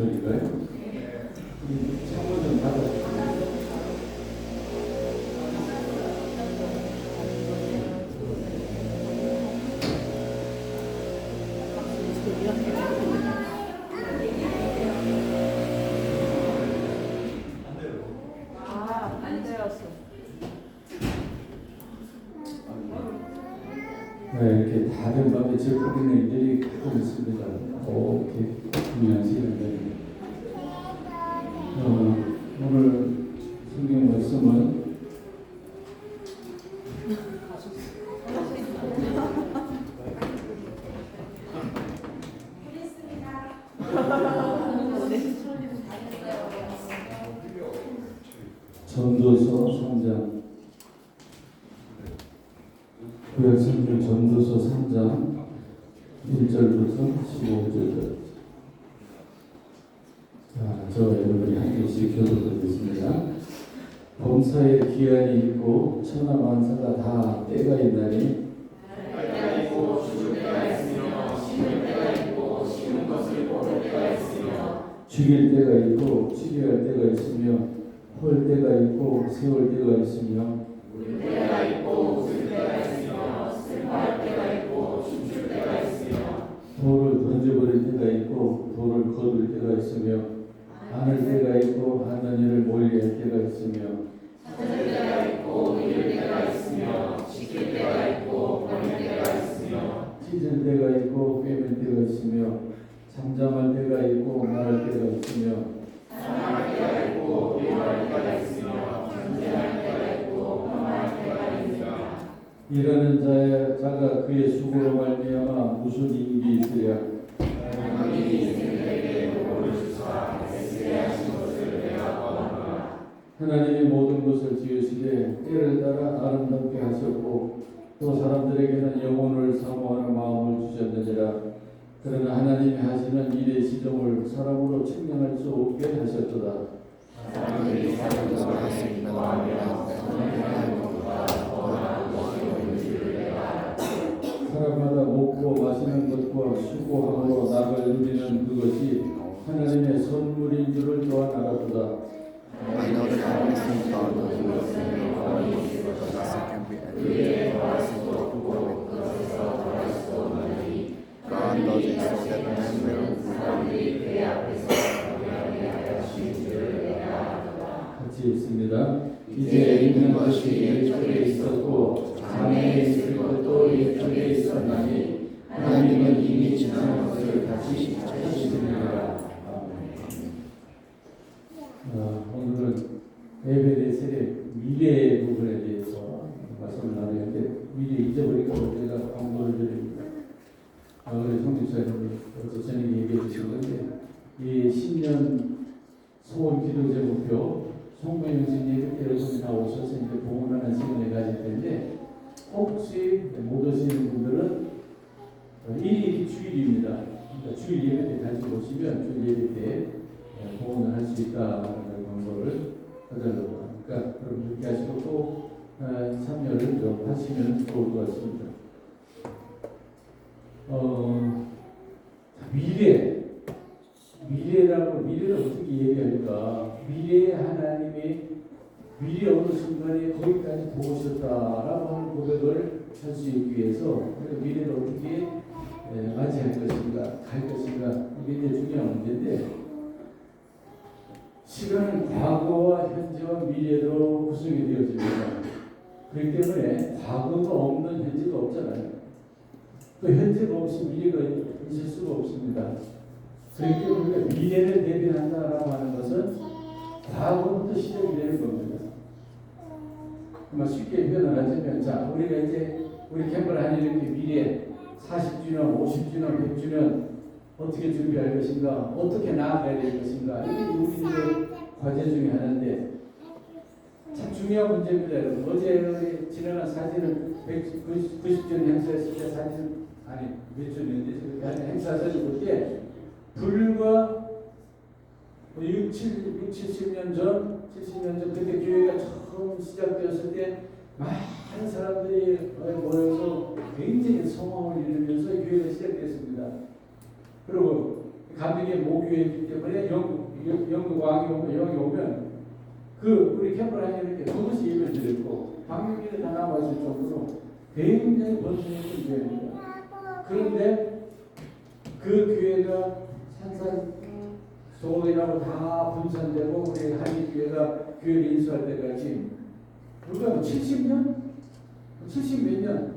소리인가요? 창문 좀 닫아주세요. 안 되었어. 네, 이렇게 다른 밤에 즐거운 일들이 가끔 있습니다. 이렇게 중요한 시간입니다. 오늘 성경 말씀은 전도서 3장, 구약성경 전도서 3장 1절부터 15절까지. 저 여러분이 한 개씩 교독하겠습니다. 범사에 기한이 있고 천하만사가 다 때가 있나니 때가 있고 죽을 때가 있으며 심을 때가 있고 심은 것을 모를 때가 있으며 죽일 때가 있고 치료할 때가 있으며 헐 때가 있고 세울 때가 있으며 울 때가 있고 웃을 때가 있으며 슬퍼할 때가 있고 춤출 때가 있으며 돌을 던져버릴 때가 있고 돌을 거둘 때가 있으며 안을 때가 있고 하는 일을 멀리할 때가 있으며 찾을 때가 있고 잃을 때가 있으며 지킬 때가 있고 버릴 때가 있으며 찢을 때가 있고 꿰맬 때가 있으며 잠잠할 때가 있고 말할 때가 있으며 사랑할 때가 있고 미워할 때가 있으며 전쟁할 때가 있고 평안할 때가 있으며 일하는 자가 그의 수고로 말미암아 무슨 이익이 있으랴. 하나님이 이스라엘에게 복을 주사 애쓰게 하신 것을 내가 보았노라. 하나님이 모든 것을 지으시되 때를 따라 아름답게 하셨고 또 사람들에게는 영혼을 사모하는 마음을 주셨느니라. 그러나 하나님이 하시는 일의 시점을 사람으로 측량할 수 없게 하셨도다. 사람들이 사람으로 하시는 마음이라 선행하는 것보다 더 나은 것이 없는지를 내가 알았다. 사람마다 먹고 마시는 것과 수고함으로 낙을 누리는 그것이 하나님의 선물인 줄을 또한 알았도다. I know that everything God will do is 그에 더할 수도 없고 그것에서 덜할 수도 없느니 God does it so that man will. 사람들이 그의 앞에서 경외하게 하여 주신 줄을 내가 알았다. 같이 읽습니다. 이제 있는 것이 옛적에 있었고 장래에 있을 것도 옛적에 있었나니 하나님은 이미 지난 것을 다시 찾으시느니라. 오늘은 에베레셀의 미래의 부분에 대해서 말씀을 나누는데 미래 잊어버릴까 봐 제가 광고를 드립니다. 우리 성직사님이 어제 저녁에 얘기해 주신 건데 이 10년 소원 기도제 목표 송명신 예배 때 여러분이 다 오셔서 이제 봉헌하는 시간을 가질 텐데 혹시 못 오시는 분들은 일이 주일입니다. 그러니까 주일 예배 때 다시 오시면 주일 예배 때 봉헌을 할 수 있다는 광고를 해달라고 하니까 그럼 그렇게 하시고 또 참여를 좀 하시면 좋을 것 같습니다. 미래라고 미래를 어떻게 얘기할까? 미래에 하나님이 미래 어느 순간에 거기까지 보셨다라고 하는 고백을 할 수 있기 위해서 미래를 어떻게 맞이할 것인가, 갈 것인가 이게 이제 중요한 문제인데 시간은 과거와 현재와 미래로 구성이 되어집니다. 그렇기 때문에 과거가 없는 현재가 없잖아요. 또 현재가 없이 미래가 있을 수가 없습니다. 그렇기 때문에 미래를 대변한다라고 하는 것은 과거부터 시작이 되는 겁니다. 쉽게 표현을 하자면, 자, 우리가 이제 우리 캠프를 하는 이렇게 미래 40주년, 50주년, 100주년 어떻게 준비할 것인가, 어떻게 나아가야 될 것인가, 이게 우리들의 과제 중에 하나인데 참 중요한 문제입니다, 여러분. 어제 우리 지나간 사진은 90주년 행사했을 때 사진, 아니 몇 주년인데 그렇게 하는 행사 사진 볼 때 불과 70년 전 그때 교회가 처음 시작되었을 때 많은 사람들이 모여서 굉장히 성황을 이루면서 교회가 시작됐습니다. 그리고 감독의 모교이기 때문에 영국 왕이 오면 여기 오면 그 우리 캠프라인에 이렇게 그것이 예배를 드렸고 방역기를 다 남아있을 정도로 굉장히 번성했던 교회입니다. 그런데 그 교회가 산산 소이라고 다 분산되고 우리 한인교회가 교회를 인수할 때까지 불과 70년? 70몇 년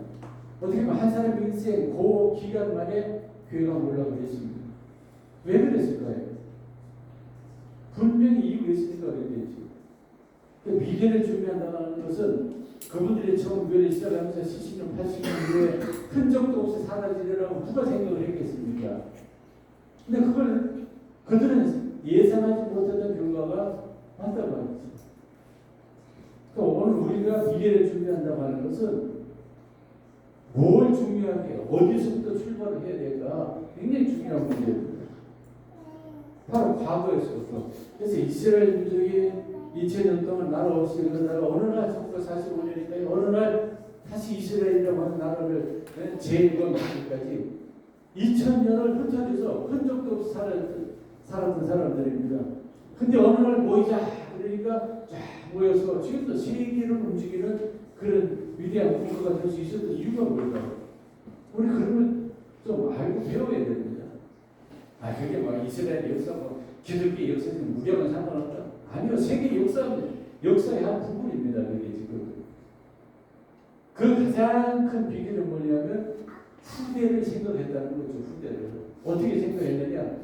어떻게 보면 한 사람의 인생 그 기간 만에 교회가 몰락을 했습니다. 왜 그랬을까요? 분명히 이유가 있으니까 그랬겠지. 미래를 준비한다는 것은 그분들이 처음 교회를 시작하면서 70년, 80년 후에 흔적도 없이 사라지려고 누가 생각을 했겠습니까? 근데 그걸 그들은 예상하지 못했던 결과가 왔다고 하죠. 또 오늘 우리가 미래를 준비한다고 하는 것은 뭘 중요하게 어디서부터 출발을 해야 될까 굉장히 중요한 문제입니다. 바로 과거에서부터. 그래서 이스라엘 민족이 2000년 동안 나라 없이 그러다가 어느 날 1945년이니까 어느 날 다시 이스라엘이라고 하는 나라를 재건하기까지 2000년을 흩어져서 흔적도 없이 살았던 사람들입니다. 근데 어느 날 모이자 그러니까 쫙 모여서 지금도 세계를 움직이는 그런 위대한 국가가 될 수 있었던 이유가 뭘까요? 우리 그런 걸 좀 알고 배워야 됩니다. 그게 막 이스라엘 역사, 기독교 역사는 무력은 상관없다. 아니요, 세계 역사의 한 부분입니다. 그게 지금. 그 가장 큰 비결은 뭐냐면 후대를 생각했다는 거죠. 후대를 어떻게 생각했느냐?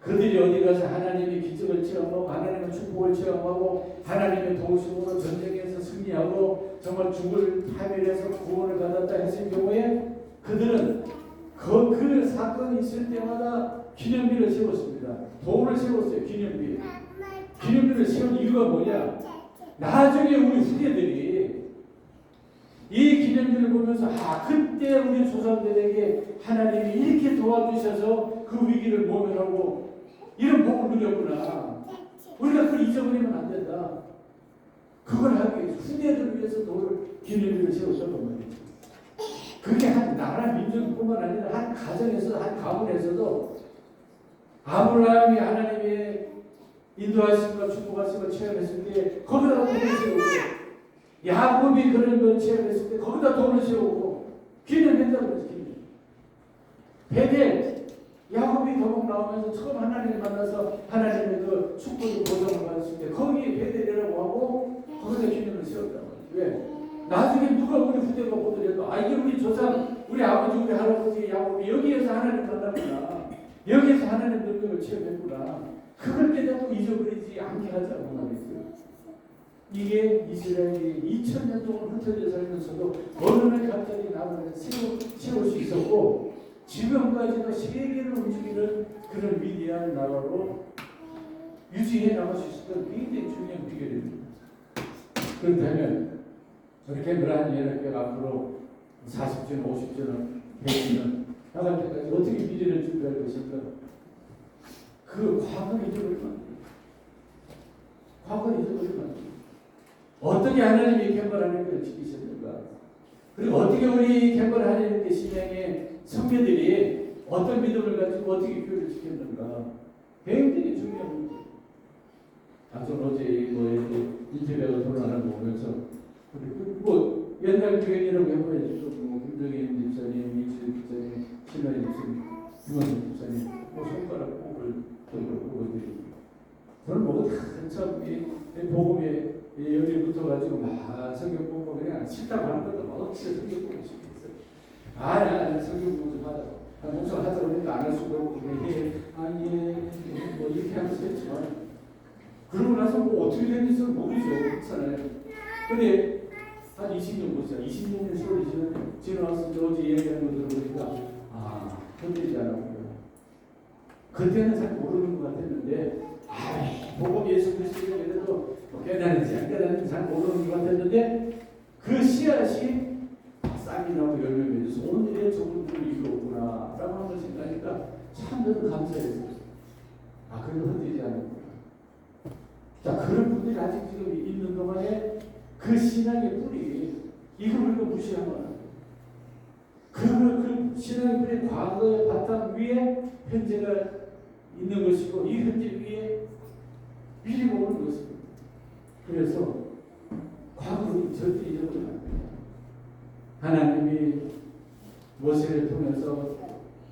그들이 어디 가서 하나님의 기적을 체험하고 하나님의 축복을 체험하고 하나님의 도우심으로 전쟁에서 승리하고 정말 죽을 파멸해서 구원을 받았다 했을 경우에 그들은 그 사건이 있을 때마다 기념비를 세웠습니다. 도를 세웠어요. 기념비를 세운 이유가 뭐냐? 나중에 우리 후대들이 이 기념비를 보면서 그때 우리 조상들에게 하나님이 이렇게 도와주셔서 그 위기를 모면하고 이런 복을 누렸구나. 우리가 그걸 잊어버리면 안 된다. 그걸 하기 위해서 후대들을 위해서 기념비를 세웠다는 말이죠. 그게 한 나라 민족뿐만 아니라 한 가정에서 한 가문에서도 아브라함이 하나님의 인도하심과 축복하심을 체험했을 때 거기다 돈을 세우고 야곱이 그런 걸 체험했을 때 거기다 돈을 세우고 기념했다고 그랬어요. 베델 야곱이 도망 나오면서 처음 하나님을 만나서 하나님의 그 축복을 보장을 받았을 때 거기에 베델이라고 하고 거기다 기념을 세웠다고 그랬어요. 왜? 나중에 누가 우리 후대가 보더라도 이게 우리 조상 우리 아버지 우리 할아버지 야곱이 여기에서 하나님 만났구나. 여기에서 하나님 능력을 체험했구나. 그걸 깨닫고 잊어버리지 않게 하자고 말했어요. 이게 이스라엘이 2000년 동안 흩어져 살면서도 어느 날 갑자기 나라를 세울 수 있었고 지금까지도 세계를 움직이는 그런 위대한 나라로 유지해 나갈 수 있었던 굉장히 중요한 비결입니다. 그렇다면 저렇게 늘어난 연합회가 앞으로 40년, 50년, 100년 나갈 때까지 어떻게 미래를 준비할 것인가? 그 과거를 잊어버리면 안 돼요. 과거를 잊어버리면 안 돼요. 어떻게 하나님이 캠벌 하나님을 지키셨는가? 그리고 어떻게 우리 캠벌 하나님의 신앙의 선배들이 어떤 믿음을 가지고 어떻게 교회를 지켰는가? 굉장히 중요한 문제예요. 저는 어제 인터뷰하고 토론하는 거 보면서 옛날 교회라고 해봐야죠. 김정인 집사님, 이주일 집사님, 신라인 집사님, 김원석 집사님, 손가락 꼽아드리고 저는 한참 복음에 열이 붙어가지고 막 성경 보고 그냥 싫다고 하는 것도 막 어찌 성경 보고 싶겠어요. 성경 보고 좀 하자고. 목사가 하자고 그러니까 안 할 수가 없고 이렇게 하면서 했지만 그러고 나서 어떻게 됐는지 모르죠. 그렇잖아요. 근데 한 20년 보자. 20년 세월이 지나와서 어제 얘기하는 거 들어보니까 흔들리지 않았고요. 그때는 잘 모르는 것 같았는데 복음 예수 그리스도가 그래도 깨달은지 안 깨달은지 잘 모르는 것 같았는데 그 씨앗이 싹이 나고 열매 맺어서 오늘의 저분들을 이루었구나 라고 하는 걸 생각하니까 참 너무 감사했어요. 그래도 흔들리지 않았구나. 자, 그런 분들이 아직 지금 있는 동안에 그 신앙의 뿌리 이걸 우리가 무시하면 안 돼요. 그 신앙의 뿌리 과거의 바탕 위에 현재가 있는 것이고 이 현재 위에 미리 보는 것입니다. 그래서 과거를 절대 잊어버리면 안 됩니다. 하나님이 모세를 통해서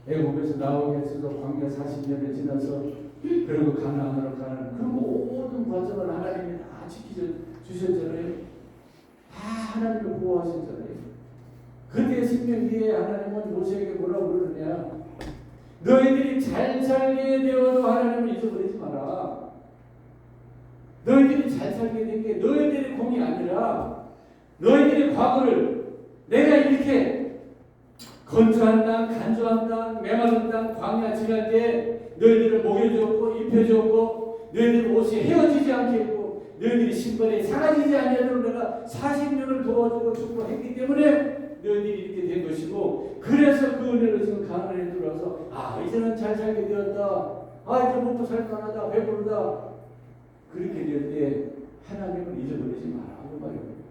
애굽에서 나오게 해서 광야 40년을 지나서 그리고 가나안으로 가는 그 모든 과정을 하나님이 다 지켜주셨잖아요. 다 하나님이 보호하셨잖아요. 그때 생명기에 하나님은 모세에게 뭐라고 그러느냐, 너희들이 잘 살게 되어도 하나님을 잊어버리지 마라. 너희들이 잘 살게 된 게 너희들의 공이 아니라 너희들의 과거를 내가 이렇게 건조한 땅, 간조한 땅, 메마른 땅, 광야 지날 때 너희들을 먹여주었고 입혀주었고 너희들 옷이 헤어지지 않게 했고 너희들이 신발이 사라지지 않도록 내가 40년을 도와주고 축복했기 때문에 너희들이 이렇게 된 것이고, 그래서 그 은혜로 지금 가나안에 들어와서 이제는 잘 살게 되었다, 이제 먹고 살만하다, 배부르다, 그렇게 될 때 하나님을 잊어버리지 마라고 말입니다.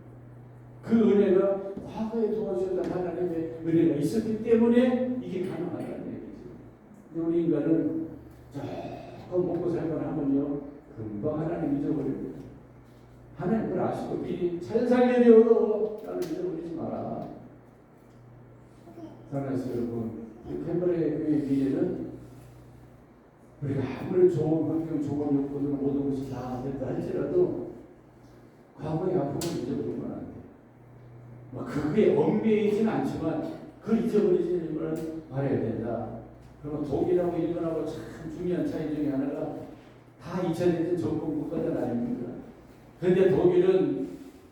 그 은혜가 과거에 도와주셨던 하나님의 은혜가 있었기 때문에 이게 가능하다는 얘기죠. 우리 인간은 조금 먹고 살만하면요 금방 하나님 잊어버립니다. 하나님 그걸 아시고 미리 잘 살게 되어도 나를 잊어버리지 마라. 사랑하는 여러분, 템버레의 교회 미래는 우리가 아무리 좋은 환경, 좋은 요건으로 모든 것이 다 됐다 할지라도 과거의 아픔을 잊어버리면 안 돼요. 그게 얽매이지는 않지만 그걸 잊어버리지는 말해야 된다. 그러면 독일하고 일본하고 참 중요한 차이 중에 하나가 다 2000년 정권 국가들 아닙니까? 그런데 독일은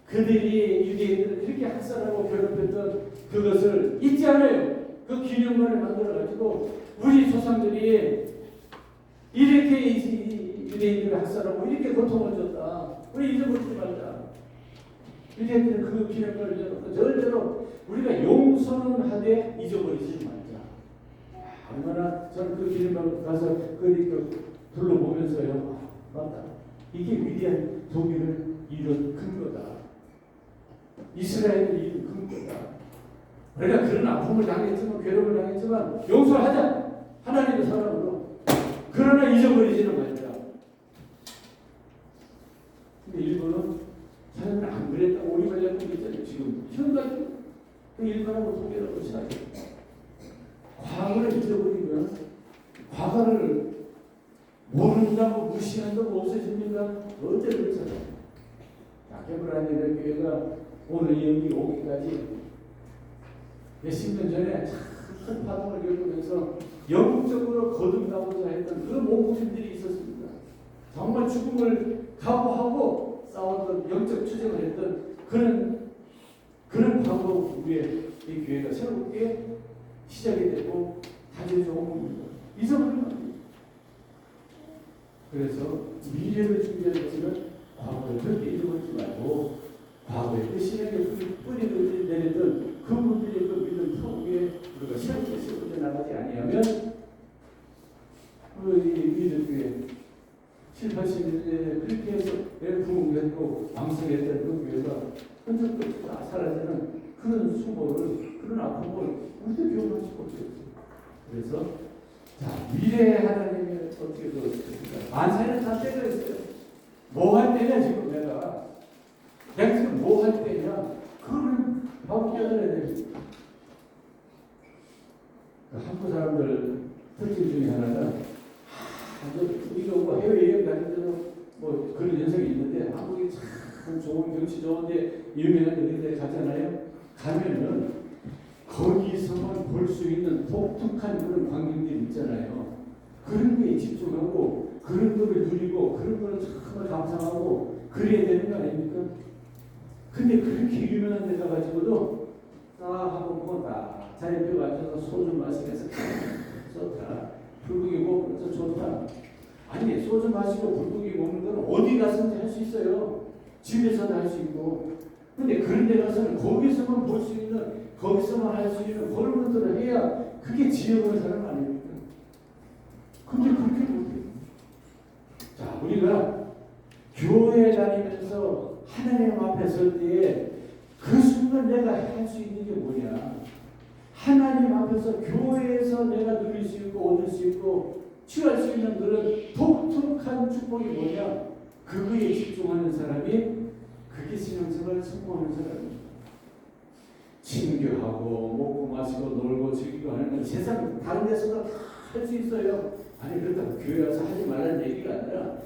그들이 유대인들을 그렇게 학살하고 괴롭혔던 그것을 잊지 않아요. 그 기념관을 만들어가지고 우리 조상들이 이렇게 유대인들을 학살하고 이렇게 고통을 줬다, 우리 잊어버리지 말자. 유대인들은 그 기념관을 열어서 절대로 우리가 용서는 하되 잊어버리지 말자. 얼마나 저는 그 기념관 가서 그 둘러보면서요, 맞다, 이게 위대한 독일을 이룬 근거다, 이스라엘을 이룬 근거다. 우리가 그런 아픔을 당했지만, 괴로움을 당했지만 용서하자, 하나님의 사랑으로. 그러나 잊어버리지는 말자. 근데 일본은 자기는 안 그랬다고 우리가 잡고 있잖아요. 지금 현까지 그 일본하고 독일하고 시작해. 과거를 잊어버리면 과거를 모른다고 무시한다고 없어집니까? 어째 그렇잖아요. 깨브라니엘 교회가 오늘 여기 오기까지 몇십 년 전에 큰 파동을 겪으면서 영적으로 거듭나고자 했던 그런 목숨들이 있었습니다. 정말 죽음을 각오하고 싸웠던, 영적 투쟁을 했던 그런 방법 위에 이 교회가 새롭게 시작이 되고 다져져 온 겁니다. 잊어버리면 안 돼요. 그래서 미래를 준비하는 것은 과거를 절대 잊어버리지 말고 과거에 그 신에게 뿌리를 내렸던 그분들의 그 믿음 터위에 우리가 새롭게 세워져 나가지 아니하면 우리 믿음교회 7, 80년대 그렇게 해서 부흥했고 왕성했던 그 교회가 흔적도 다 사라지는 그런 수모를, 그런 아픔을 우리도 경험할 수가 없어요. 그래서 미래의 하나님이 어떻게 그렇습니까? 만세는 다 때가 있어요. 뭐 할 때냐, 지금 내가 지금 뭐 할 때냐, 그걸 바로 깨달아야 됩니다. 한국 사람들 특징 중에 하나가 우리가 뭐 해외여행 다닐 때도 뭐 그런 현상이 있는데, 한국이 참 좋은 경치 좋은데 유명한 데들 가잖아요. 가면은 거기서만 볼 수 있는 독특한 그런 광경들이 있잖아요. 그런 거에 집중하고 그런 거를 누리고 그런 거를 정말 감상하고 그래야 되는 거 아닙니까? 근데 그렇게 유명한 데 가가지고도 딱 하고 보고 딱 자리에 펴고 앉아서 소주 마시면서 좋다, 불고기 먹으면서 좋다. 아니, 소주 마시고 불고기 먹는 건 어디 가서든지 할 수 있어요. 집에서도 할 수 있고. 근데 그런 데 가서는 거기서만 볼 수 있는, 거기서만 할 수 있는 그런 것들을 해야 그게 지혜로운 사람 아닙니까? 근데 그렇게 못해요. 자, 우리가 교회에 다니면서 하나님 앞에 설 때에 그 순간 내가 할 수 있는 게 뭐냐? 하나님 앞에서 교회에서 내가 누릴 수 있고 얻을 수 있고 취할 수 있는 그런 독특한 축복이 뭐냐? 그거에 집중하는 사람이 그게 신앙생활을 성공하는 사람이에요. 친교하고 먹고 마시고 놀고 즐기고 하는 건 세상 다른 데서도 다 할 수 있어요. 아니 그렇다고 교회 와서 하지 말라는 얘기가 아니라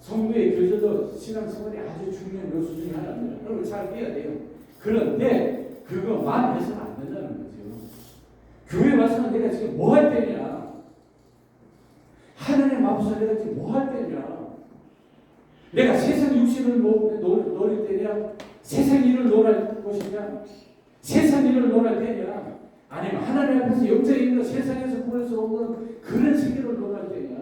성도의 교제도 신앙생활이 아주 중요한 요소 중에 하나입니다. 여러분 잘 해야 돼요. 그런데 그거 마음에서는 안 된다는 거죠. 교회 와서는 내가 지금 뭐 할 때냐? 하나님 앞에서 내가 지금 뭐 할 때냐? 내가 세상 육신을 노릴 때냐? 세상 일을 놀할 것이냐? 세상 일을 놀할 때냐? 아니면 하나님 앞에서 영적인 것 세상에서 구할 수 없는 그런 세계를 놀할 때냐?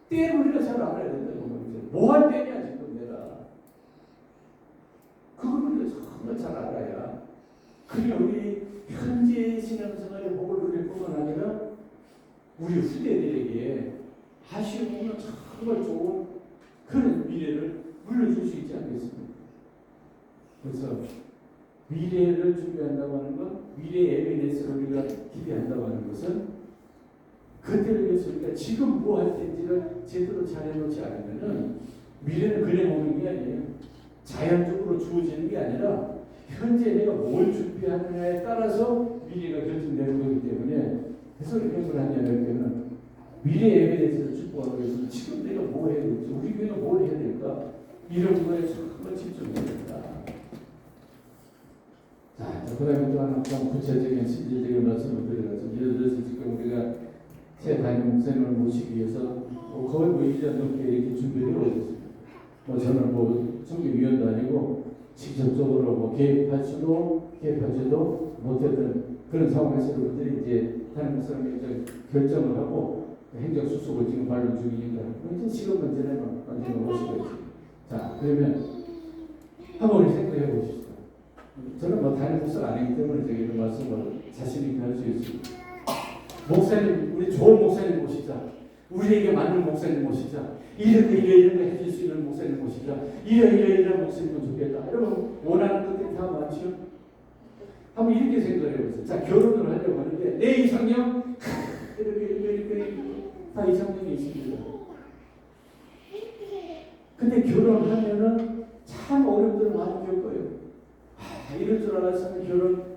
때를 우리가 잘 알아야 된다는 거죠. 뭐 할 때냐 지금 내가. 그걸 우리가 정말 잘 알아야 그게 우리 현재 신앙생활의 복을 누릴 뿐만 아니라 우리 후대들에게 아쉬움은 정말 좋은 그런 미래를 물려줄 수 있지 않겠습니까? 그래서 미래를 준비한다고 하는 것, 미래의 에비던스를 우리가 기대한다고 하는 것은 그때를 위해서 우리가 지금 뭐 할 텐지를 제대로 잘 해놓지 않으면은 미래는 그냥 오는 게 아니에요. 자연적으로 주어지는 게 아니라 현재 내가 뭘 준비하느냐에 따라서 미래가 결정되는 거기 때문에 그래서 이렇게 하냐면 미래의 에비던스를 축복하기 위해서 지금 내가 뭐 해야 될지 우리 교회가 뭘 해야 될까 이런 거에 정말 집중해야 된다. 자, 그 다음에 또 하나 좀 구체적인 실질적인 말씀을 드려가지고 예를 들어서 지금 우리가 새 담임 목사님을 모시기 위해서 거의 1년 넘게 이렇게 준비를 해오셨습니다. 저는 선교위원도 아니고 직접적으로 개입하지도 못했던 그런 상황에서부터 이제 담임 목사님이 결정을 하고 행정수속을 지금 발령 중이니까 이제 시간 문제는 언제나 오시고 있습니다. 자, 그러면 한번 우리 생각해 보십시오. 저는 담임 목사가 아니기 때문에 제가 이런 말씀을 자신 있게 할 수 있습니다. 목사님, 우리 좋은 목사님 모시자. 우리에게 맞는 목사님 모시자. 이런 거 해줄 수 있는 목사님 모시자. 이런 목사님은 좋겠다. 여러분 원하는 것들이 다 많죠. 한번 이렇게 생각해 보세요. 자, 결혼을 하려고 하는데 내 이상형 이렇게 다 이상형이 있습니다. 근데 결혼하면은 참 어려움들을 많이 겪어요. 이럴 줄 알았으면 결혼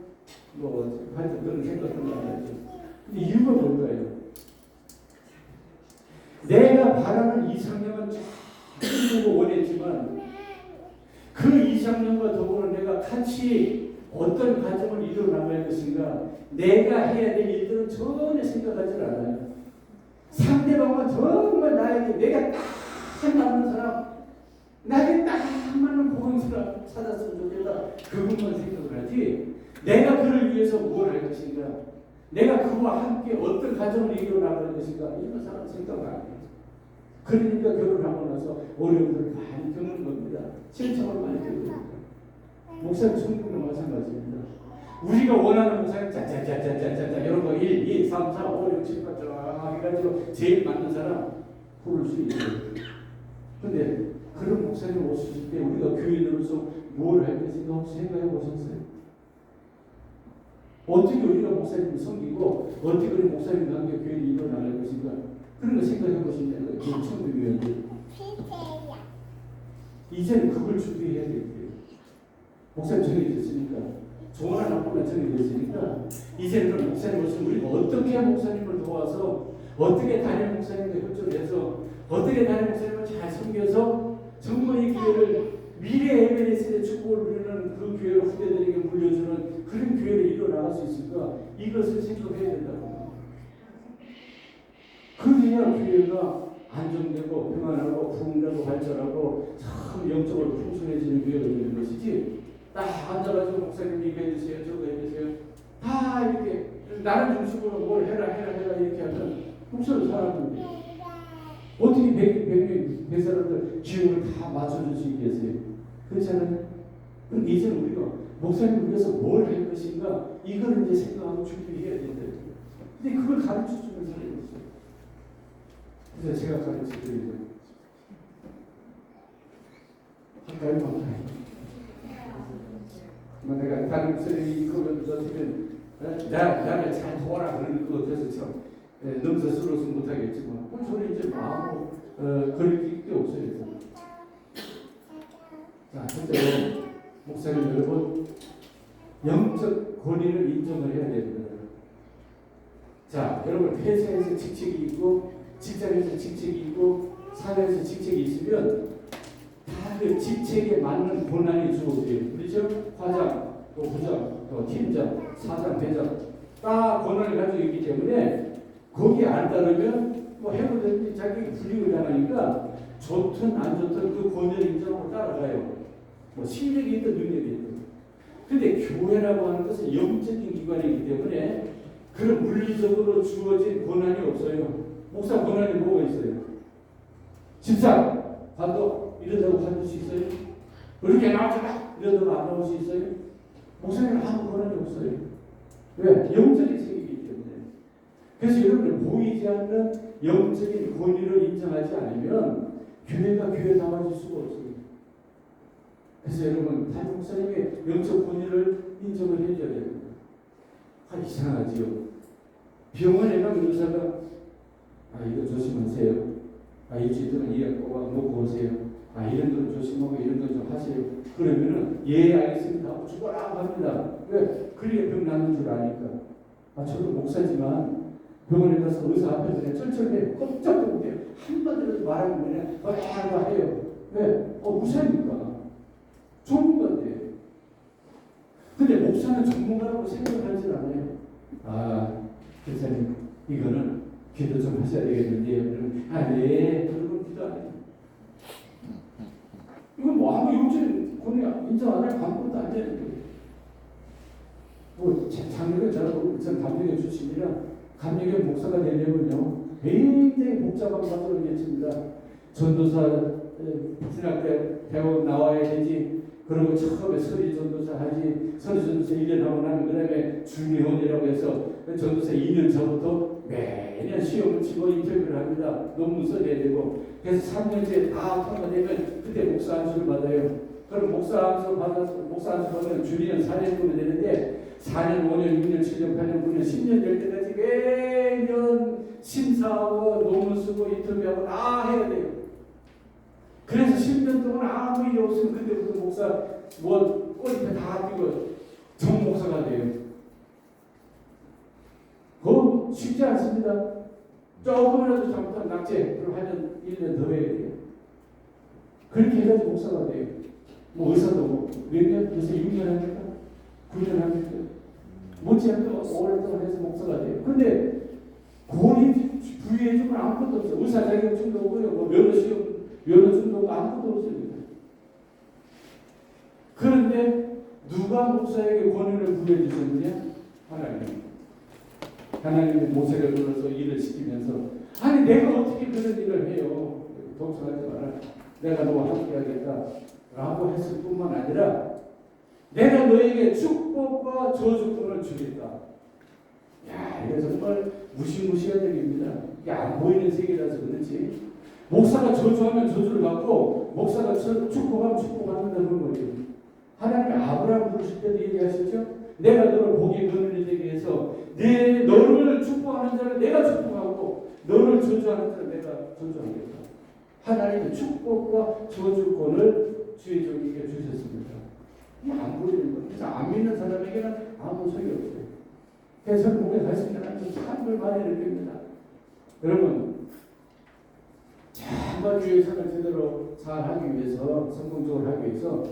하여튼 그런 생각을 많이 하죠. 근데 이유가 뭘까요? 내가 바라는 이상형은 참 원했지만 그 이상형과 더불어 내가 같이 어떤 가정을 이뤄나갈 것인가 내가 해야 될 일들은 전혀 생각하지 않아요. 상대방은 정말 나에게 내가 딱 맞는 사람 나에게 딱 맞는 복은 사람 찾았으면 좋겠다. 그것만 생각을 하지 내가 그를 위해서 뭘 할 것인가 내가 그와 함께 어떤 가정을 이뤄나갈 것인가 이런 사람 생각 안 해요. 그러니까 결혼하고 나서 어려움들을 많이 겪는 겁니다. 실천을 많이 겪는 겁니다. 목사님 성경도 마찬가지입니다. 우리가 원하는 목사님 짜짜짜짜짜짜 이런 거 1, 2, 3, 4, 5, 6, 7, 8 쫙 해가지고 제일 맞는 사람 고를 수 있어요. 근데 그런 목사님 오실 때 우리가 교인으로서 뭘 할 것인가 혹시 생각해 보셨어요? 어떻게 우리가 목사님을 섬기고 어떻게 우리 목사님과 함께 교회를 이뤄나갈 것인가 그런 거 생각해 보시면 돼요. 청교위원들 이제는 그걸 준비해야 돼요. 목사님 정해졌으니까 좋으나 나쁘나 정해졌으니까 이제는 그런 목사님으로서 우리가 어떻게 목사님을 도와서 어떻게 담임 목사님과 협조를 해서 어떻게 담임 목사님을 잘 섬겨서 정말 이 교회를 미래의 에베레스트의 축복을 누리는 그 교회를 후대들에게 물려주는 그런 교회를 이뤄나갈 수 있을까? 이것을 생각해야 된다고. 그래야 교회가 안정되고 평안하고 부흥되고 발전하고 참 영적으로 풍성해지는 교회가 되는 것이지 딱 앉아가지고 목사님 이거 해주세요 저거 해주세요 다 이렇게 나를 중심으로 뭘 해라 이렇게 하면 목사를 사람인데 어떻게 100사람들 기운을 다 맞춰줄 수 있겠어요? 그렇지 않아요? 그럼 이제는 우리가 목사님을 위해서 뭘 할 것인가 이걸 이제 생각하고 준비해야 된다. 근데 그걸 가르쳐주는 사람이 있어요. 그래서 제가 가르쳐드리죠. 할까요? 내가 다른 목사님이 이거를 어떻게 나를 잘 도와라 그러는 것 같아서 참 넘서스러워서 못하겠지만 첫째로 목사님 여러분 영적 권위를 인정을 해야 됩니다. 자, 여러분 회사에서 직책이 있고 직장에서 직책이 있고 사회에서 직책이 있으면 다 그 직책에 맞는 권한이 주어져요. 그렇죠? 과장, 또 부장, 또 팀장, 사장, 대장 다 권한을 가지고 있기 때문에 거기에 안 따르면 뭐 해보든지 자기 불이익을 당하니까 좋든 안 좋든 그 권위를 인정하고 따라가요. 뭐 실력이 있든 능력이 있든. 근데 교회라고 하는 것은 영적인 기관이기 때문에 그런 물리적으로 주어진 권한이 없어요. 목사 권한이 뭐가 있어요? 집사 관도 이런다고 관둘 수 있어요? 그렇게 나오잖아 이런다고 안 나올 수 있어요? 목사님은 아무 권한이 없어요. 왜? 영적인 세계이기 때문에. 그래서 여러분들 보이지 않는 영적인 권위를 인정하지 않으면 교회가 교회다워질 수가 없어요. 그래서 여러분 담임 목사님의 영적 권위를 인정을 해줘야 됩니다. 이상하지요. 병원에 가면 의사가 이거 조심하세요. 일주일 동안 이약 꼭 놓고 오세요. 이런 건 조심하고 이런 건 좀 하세요. 그러면은 예 알겠습니다 하고 죽어라 합니다. 왜? 그렇게 병 나는 줄 아니까. 저도 목사지만 병원에 가서 의사 앞에 그냥 쩔쩔해 꼼짝도 못해요. 한마디라도 말하면 그냥 와야 해요. 왜? 무사니까. 전문가인데. 근데 목사는 전문가라고 생각하지 않아요. 교사님 이거는 기도 좀 하셔야 되겠는데요. 네. 그러면 기도 안 해요. 이건 뭐 아무 용진 권위 인정 안 할 아무것도 안 되는 거예요. 뭐 작년에 전 감리교 출신이라 감리교 목사가 되려면요 굉장히 복잡한 과정을 거칩니다. 전도사 신학대 배워 나와야 되지. 그리고 처음에 서리 전도사 하지. 서리 전도사 1년 하고 나면 그 다음에 중의원이라고 해서 전도사 2년 전부터 매년 시험을 치고 인터뷰를 합니다. 논문 써야 되고. 그래서 3년째 다 통과되면 그때 목사 안수를 받아요. 그럼 목사 안수 받아서 목사 안수 받으면 주리는 4년이면 되는데 4년, 5년, 6년, 7년, 8년, 9년, 10년 될 때까지 매년 심사하고 논문 쓰고 인터뷰하고 다 해야 돼요. 그래서 10년 동안 아무 일이 없으면 그때부터 목사 뭐 꼬리표 다 끼고 정목사가 돼요. 그건 쉽지 않습니다. 조금이라도 잘못하면 낙제, 그럼 하면 1년 더 해야 돼요. 그렇게 해가지고 목사가 돼요. 뭐 의사도 몇 년, 요새 6년 합니까? 9년 합니까? 못지않게 오랫동안 해서 목사가 돼요. 근데 권위 부여해주면 아무것도 없어요. 의사 자격증도 없고요. 뭐 면허증도 없고 아무것도 없습니다. 그런데 누가 목사에게 권위를 부여해주셨느냐? 하나님. 하나님의 모세를 불러서 일을 시키면서 내가 어떻게 그런 일을 해요? 걱정하지 마라. 내가 너와 함께 하겠다 라고 했을 뿐만 아니라 내가 너에게 축복과 저주권을 주겠다. 이거 정말 무시무시한 얘기입니다. 이게 안 보이는 세계라서 그렇지. 목사가 저주하면 저주를 받고 목사가 축복하면 축복받는다는 거예요. 하나님이 아브라함 부르실 때도 얘기하셨죠? 내가 너를 복의 근원이 되게 해서 너를 축복하는 자를 내가 축복하고 너를 저주하는 자를 내가 저주하겠다. 하나님의 축복과 저주권을 주의 종에게 주셨습니다. 이게 안 보이는 거예요. 그래서 안 믿는 사람에게는 아무 소용이 없어요. 그래서 목에 가신 하나님 참을 많이 느낍니다. 여러분 정말 주의 삶을 제대로 잘 하기 위해서 성공적으로 하기 위해서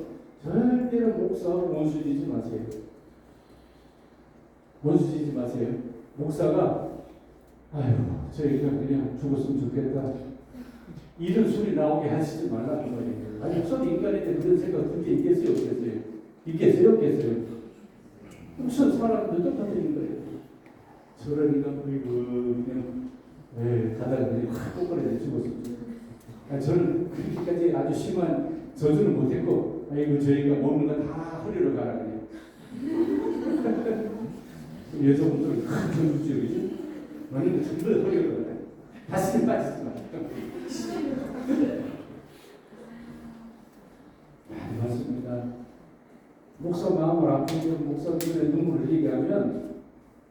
절대로 목사하고 원수지지 마세요. 원수지지 마세요. 목사가 저희가 그냥 죽었으면 좋겠다 이런 소리 나오게 하시지 말라는 거예요. 목사도 인간인데 그런 생각 그렇게 있겠어요? 없겠어요? 있겠어요? 없겠어요? 무슨 사람도 똑같은 거예요. 저런 인간 그냥 가다가 그냥 확 꼬꾸라져 죽었으면 좋겠다. 저는 그렇게까지 아주 심한 저주는 못했고 저희가 먹는 거 다 허리로 가라 그냥. 여자분들은 큰 저주지 그러지? 먹는 거 전부 허리로 가라. 다시는 빠지지 마. 맞습니다. 목사 마음을 아프고 목사들의 눈물을 흘리게 하면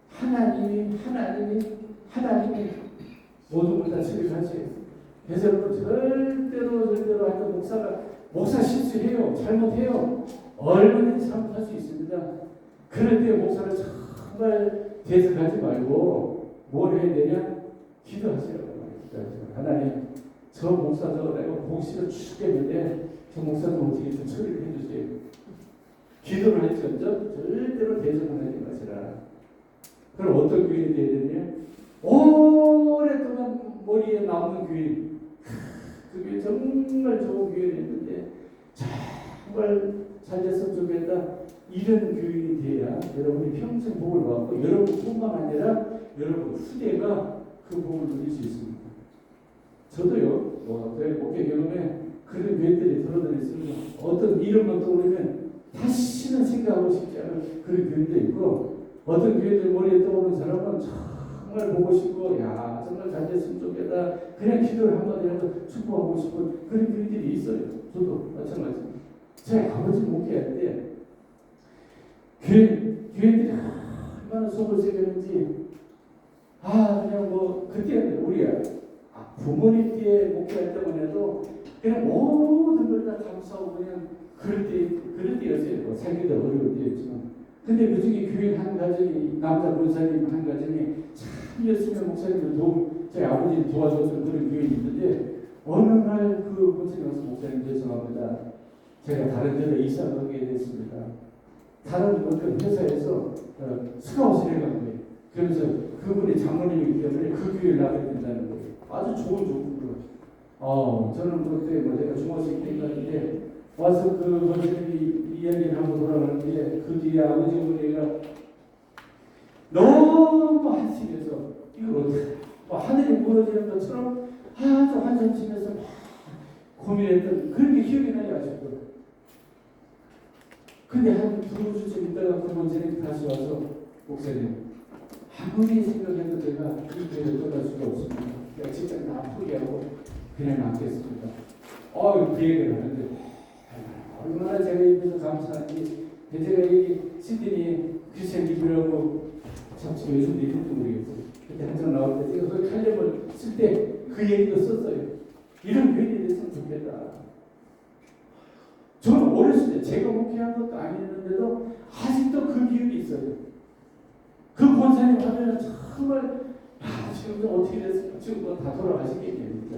하나님이 모든 걸 다 처리하세요. 그래서 절대로 하여튼 목사가 목사 실수해요. 잘못해요. 얼마든지 잘못할 수 있습니다. 그럴 때 목사를 정말 대적하지 말고 뭘 해야 되냐? 기도하시라고 말이죠. 하나님, 저 목사 저 내가 보기 싫어 죽겠는데 저 목사 좀 어떻게 좀 처리를 해주세요. 기도를 할지언정 절대로 대적을 하지 마시라. 그럼 어떤 교인이 돼야 되냐? 오랫동안 머리에 남는 교인. 그게 정말 좋은 교인이었는데 정말 잘 됐으면 좋겠다. 이런 교인이 돼야 여러분이 평생 복을 받고 여러분뿐만 아니라 여러분 후대가 그 복을 누릴 수 있습니다. 저도요, 저희 목회 경험에 그런 교인들이 들어다녔습니다. 어떤 이름만 떠오르면 다시는 생각하고 싶지 않은 그런 교인도 있고, 어떤 교인들 머리에 떠오르는 사람은 정말 보고 싶고, 야 정말 잘 됐으면 좋겠다. 그냥 기도를 한마디라도 축복하고 싶은 그런 교인들이 있어요. 저도 마찬가지입니다. 제 아버지 목회할 때 교인들이 얼마나 속을 새겼는지, 그냥 뭐 그때 우리가 부모님 때 목회할 때만 해도 그냥 모든 걸 다 감사하고 그냥 그럴 때였어요. 뭐 살기도 어려울 때였지만. 근데 그 중에 교인 한 가정이, 남자 권사님 한 가정이 참 열심히 목사님을 저희 아버지를 도와줬던 그런 교인이 있는데, 어느 날 그 권사님 와서 목사님 죄송합니다. 제가 다른 데로 이사 가게 됐습니다. 다른 어떤 회사에서 스카웃을 해간 거예요. 그래서 그분이 장모님이기 때문에 그 교회를 나가야 된다는 거예요. 아주 좋은 조건으로. 저는 그때 내가 중학생 때 갔는데 와서 그 권사님이 이야기를 한번 돌아가는데, 그 뒤에 아버지 어머니가 너무 한심해서 이걸 어떻게 하늘이 무너지는 것처럼 아주 한숨 치면서 막 고민했던 그런 게 기억이 나요. 아직도. 근데 한 두 주쯤 있다가 그 권사님이 다시 와서, 목사님, 아무리 생각해도 제가 이 교회를 떠날 수가 없습니다. 제가 직장 다 포기하고 그냥 남겠습니다. 그 얘기를 하는데 얼마나 제가 입에서 감사한지. 제가 이 시드니 크리스천 리뷰라고, 참 지금 요즘 이름도 모르겠어요. 그때 한참 나올 때 제가 그 칼럼을 쓸 때 그 얘기도 썼어요. 이런 교인이 됐으면 좋겠다. 저는 어렸을 때 제가 목회한 것도 아니었는데도 아직도 그 기억이 있어요. 그 권사님 하면 정말 지금 어떻게 됐을까? 지금 뭐 다 돌아가시겠네요, 진짜.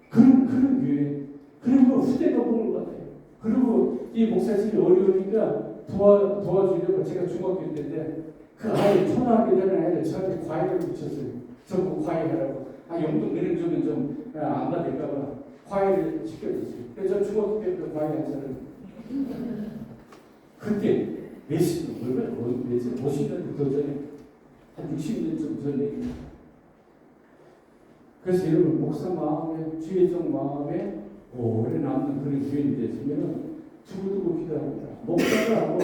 그런 교회. 그리고 후대가 복을 받아요. 그리고 이 목사님이 어려우니까 도와주려고, 제가 중학교 때인데 그 아이 초등학교 되는 아이들 저한테 과외를 붙였어요. 전부 과외하라고. 용돈 내는 주면 좀 안 받을까봐 과외를 시켜줬어요. 그래서 중학교 때부터 과외하잖아요. 그때 몇십 년, 50년 더 전에, 한 60년쯤 전에. 그래서 여러분, 목사 마음에, 주의적 마음에 오래 남는 그런 교인이 되시면 두고두고 기도합니다. 목사가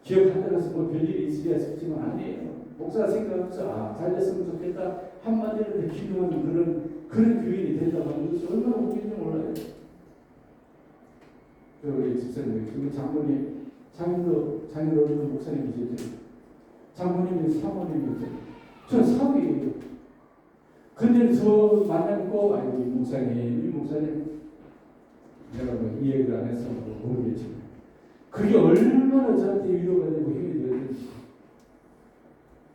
기억한다고 해서 뭐 별일이 있어야 싶지만 아니에요. 목사 생각하면서 잘 됐으면 좋겠다 한마디로 기도하는 그런 교인이 된다고 하는 것이 얼마나 웃긴지 몰라요. 우리 집사님, 우리 장인어른 목사님이시죠. 장모님이 사모님이죠. 저는 사위예요. 근데 저 만나면 꼭, 이 목사님, 내가 뭐 이 얘기를 안 해서 모르겠지만, 그게 얼마나 저한테 위로가 되고 힘이 되는지.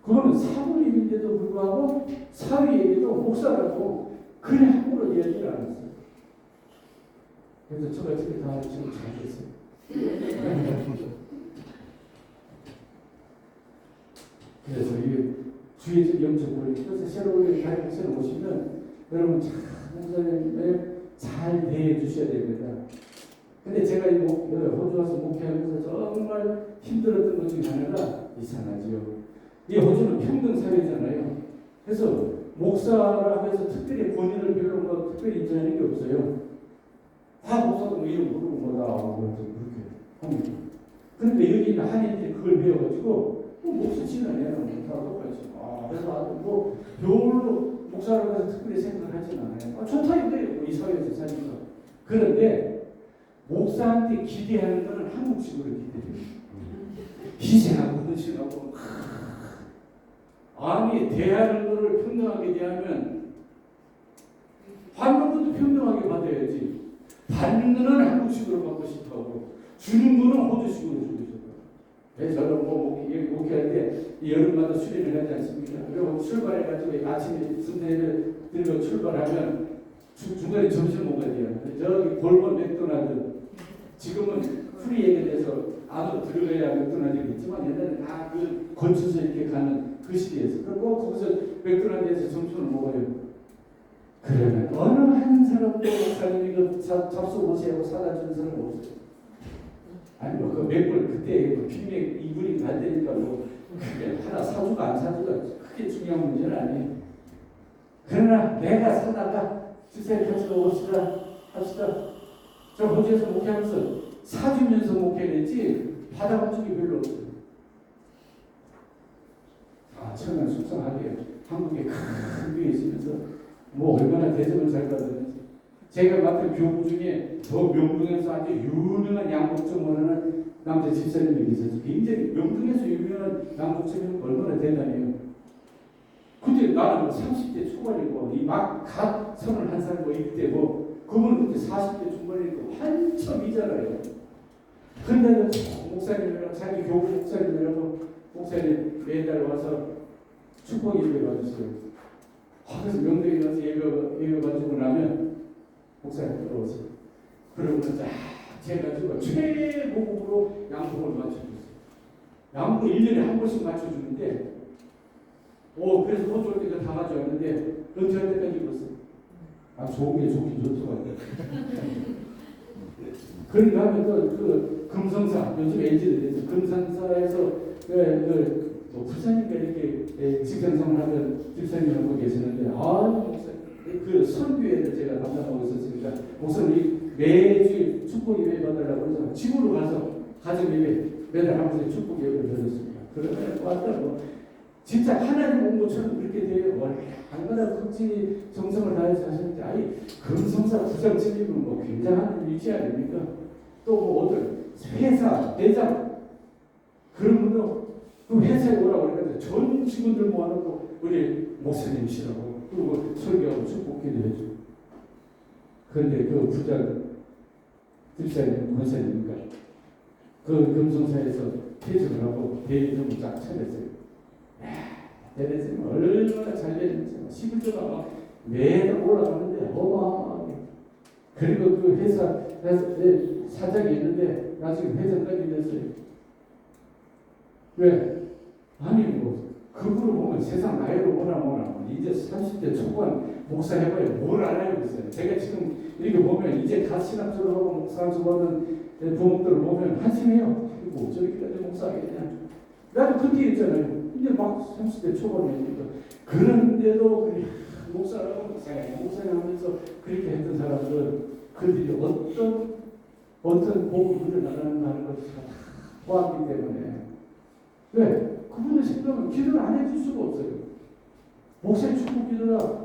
그거는 사모님인데도 불구하고 사위에게도 목사라고 그냥 함부로 이야기를 안 했어요. 그래서 저가 집에 다 지금 잘 됐어요. 그래서 이게 주의적 영적 권리. 그래서 새로운 다이렉션을 오시면 여러분 참 목사님을 잘 대해 주셔야 됩니다. 근데 제가 호주 와서 목회하면서 정말 힘들었던 것 중에 하나가, 이상하지요. 이 호주는 평등사회잖아요. 그래서 목사라 해서 특별히 권위를 별로 뭐 특별히 인정하는 게 없어요. 다 목사도 뭐 이름 모르고 뭐다 그렇게 합니다. 그런데 여기 있는 한인들이 그걸 배워가지고 목사 지나내는 다 똑같이. 그래서 뭐 별로 목사라고 해서 특별히 생각을 하진 않아요. 좋다 이거예요. 이 사회에서 사니까. 그런데 목사한테 기대하는 것은 한국식으로 기대해요. 희생하고 헌신하고. 아니, 대하는 것을 평등하게 대하면 받는 것도 평등하게 받아야지. 받는 거는 한국식으로 받고 싶어하고 주는 거는 호주식으로 주고 싶어. 저는 목회할 때 여름마다 수련을 하지 않습니까? 그리고 출발해가지고 아침에 선생님을 들고 출발하면 중간에 점심을 먹어야 돼요. 저기 골반 맥도날드 지금은 프리에게 돼서 안으로 들어가야 맥도날드가 있지만 옛날에 다 그 거쳐서 이렇게 가는 그 시대에서 그리고 거기서 맥도날드에서 점심을 먹어요. 그러면 어느 한 사람도 목사님이 그 잡수 오세요 사다 주는 사람 없어요. 아니 뭐 그 맥불 그때 빅맥 2불이 안 되니까 뭐 하나 사주가 안 사주가 크게 중요한 문제는 아니에요. 그러나 내가 사다가 주세요 같이 먹읍시다 합시다. 저 호주에서 목회하면서 사주면서 목회했지 받아본 적이 별로 없어요. 처음엔 속상하게 한국에 큰 교회 있으면서 뭐 얼마나 대접을 잘 받았는지. 제가 맡은 교부 중에 더 명동에서 아주 유명한 양복점을 하는 남자 집사님이 계셔서 굉장히 명동에서 유명한 양복점이 얼마나 대단해요. 근데 나는 30대 초반이고 갓 31살 뭐 이때고 그분은 그때 40대 중반이고 한참이잖아요. 근데도 목사님이랑 자기 교부 목사님이라고 목사님 매달 와서 축복 예배 받으세요. 그래서 명동에 가서 예배 받고 나면 목사님 들어오세요. 그러고는 쫙 재가지고 최고급으로 양복을 맞춰줬어요. 양복 1년에 한 번씩 맞춰주는데 그래서 호주 때가 다 가져왔는데 은퇴할 때까지 입었어요. 좋은 게 좋긴 좋더라고요. 그러니까 하면 그 금성사 요즘 LG도 됐죠. 금성사에서 뭐 부사님과 이렇게 직장생활 하던 집사님이 한 분 계시는데 그 선교회를 제가 담당하고 있었으니까 목사님이 매주 축복 예배 받으려고 해서 집으로 가서 가정 예배 매달 한 번씩 축복 예배를 드렸습니다. 그러면 왔다고 진짜 하나님 온 것처럼 그렇게 돼요. 얼마나 극진히 정성을 다해서 하셨는데 금성사 부장님이면 뭐 굉장한 위치 아닙니까? 또 뭐 어떤 회사 대장 그런 분도 그 회사에 오라고 그러니까 전 직원들 모아놓고 우리 목사님이시라고 그리고 설교하고 축복기도 해주고. 그런데 그 부장 집사님 권사님인가 그 금성사에서 퇴직을 하고 대리점을 쫙 차렸어요. 대리점 얼마나 잘 되는지 11조가 막 매달 올라가는데 어마어마하게. 그리고 그 회사 사장이 있는데 나중에 회장까지 됐어요. 왜? 아니 뭐 그분을 보면 세상 나이로 뭐나 이제 30대 초반 목사 해봐야 뭘 알아요 그랬어요. 제가 지금 이렇게 보면 이제 갓 신학 졸업하고 목사 졸업하는 부목들을 보면 한심해요. 그리고 저기까지 목사하겠냐. 나도 그때 있잖아요. 이제 막 30대 초반이니까 그런데도 목사라고 목사하면서 그렇게 했던 사람들 그들이 어떤 복음을 나가는가 하는 것을 다 보았기 때문에 왜? 그분의 생각은 기도를 안 해줄 수가 없어요. 목사의 축복 기도가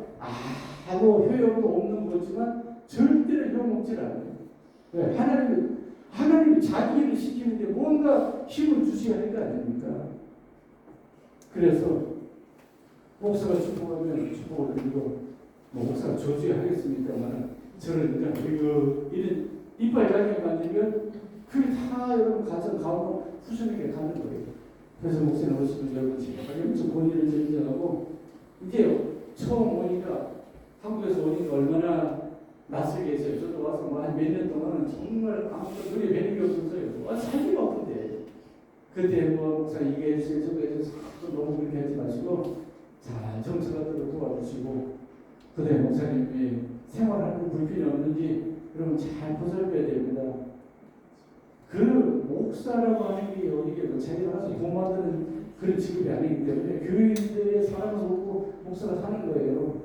아무 효용도 없는 거지만 절대로 효용없질 않아요. 왜? 하나님이 자기 일을 시키는데 뭔가 힘을 주셔야 할 거 아닙니까? 그래서 목사가 축복하면 축복을 드리고 목사가 저주하겠습니까만 저는 이런 이빨 가게 만들면 그게 다 여러분 가정 가고 후손에게 가는 거예요. 그래서 목사님 오시면 여러분 제가 본인을 인정하고 이제 처음 오니까 한국에서 오니까 얼마나 낯설게 했어요. 저도 와서 한 몇 년 동안은 정말 아무것도 눈에 뵈는 게 없었어요. 살기가 없는데 그때 뭐 목사 이게 해주세요 저거 해주세요 너무 그렇게 하지 마시고 잘 정서가도록 도와주시고 그때 목사님이 생활하는 불편이 없는지 그러면 잘 보살펴야 됩니다. 그 목사라고 하는 게 어디게 자기가 가서 돈 받는 그런 직업이 아니기 때문에 교인들의 사랑을 보고 목사가 사는 거예요.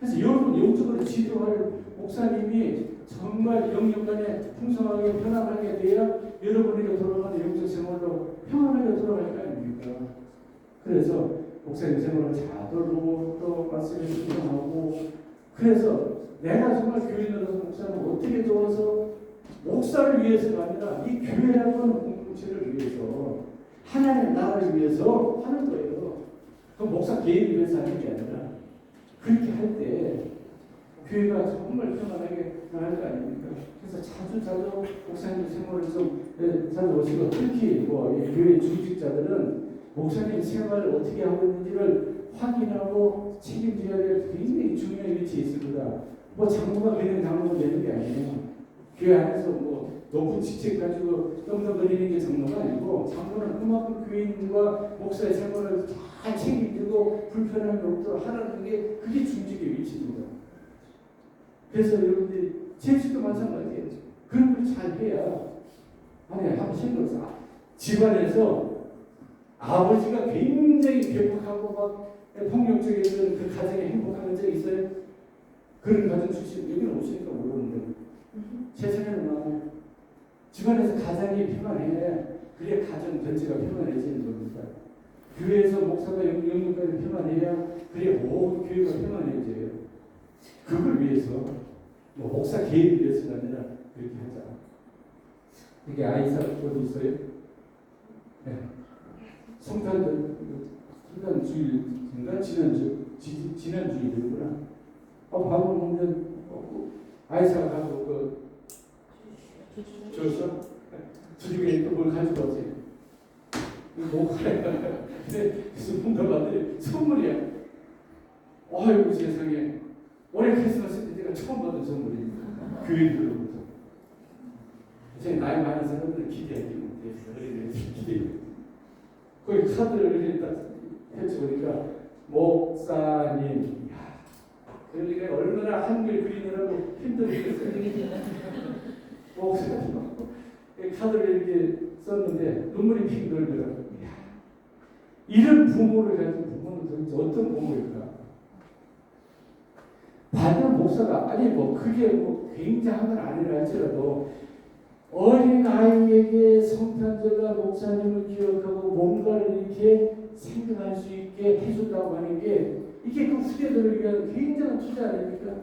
그래서 여러분 영적으로 지도할 목사님이 정말 영역간에 풍성하게 편안하게 돼야 여러분에게 돌아가는 영적 생활로 평안하게 돌아갈 거 아닙니까? 그래서 목사님 생활을 잘 돌보고 또 말씀에 순종하고 그래서 내가 정말 교인으로서 목사는 어떻게 도와서 목사를 위해서가 아니라 이 교회라고 하는 공동체를 위해서 하나님의 나라를 위해서 하는 거예요. 그 목사 개인을 위해서 하는 게 아니라 그렇게 할 때 교회가 정말 평안하게 나갈 거 아닙니까? 그래서 자주 목사님 생활을 좀 찾아오시고, 특히 이 교회 주직자들은 목사님 생활을 어떻게 하고 있는지를 확인하고 책임져야 될 굉장히 중요한 위치에 있습니다. 장로가 그냥 장로가 되는 게 아니에요. 교회 안에서 높은 직책 가지고 떵떵거리는 게 장로가 아니고, 장로는 그만큼 교인과 목사의 생활을 잘 책임지고 불편함이 없도록 하라는 게 그게 중직의 위치입니다. 그래서 여러분들이 제주도 마찬가지예요. 그런 걸 잘 해야, 한번 생각해서 집안에서 아버지가 굉장히 괴팍하고 막 폭력적인 그 가정에 행복한 적 있어요? 그런 가정 출신 여기는 오시니까 모르는데 세상에는 많아요. 집안에서 가장이 평안해. 그래야 가정 전체가 평안해지는 겁니다. 교회에서 목사가 영역까지 평안해야 그래야 모든 교회가 평안해져요. 그걸 위해서 목사 개인을 위해서가 아니라 그렇게 하자. 이게 아이삭 어디 있어요? 네. 성탄주일인가 지난주일이구나. 밥을 먹는 아이삭 가서 줬어? 주중에 또 뭘 가지고 왔지? 그래서 문도가들이 선물이야. 아이고 세상에. 올해 크리스마스 때 제가 처음 받은 선물입니다. 교인들로부터. 제 나이 많은 사람들은 기대하지 못해서 어린애들 기대해. 거기 카드를 이렇게 딱 펼쳐보니까 목사님, 그러니까 얼마나 한글 그리느라고 힘들었겠어요. 목사님, 카드를 이렇게 썼는데 눈물이 픽 돌더라고요. 이런 부모를 가진 부모는 도대체 어떤 부모일까? 받는 목사가 그게 굉장한 건 아니라 할지라도 어린 아이에게 성탄절과 목사님을 기억하고 뭔가를 이렇게 생각할 수 있게 해준다고 하는 게 이게 그 후대들을 위한 굉장한 투자 아닙니까?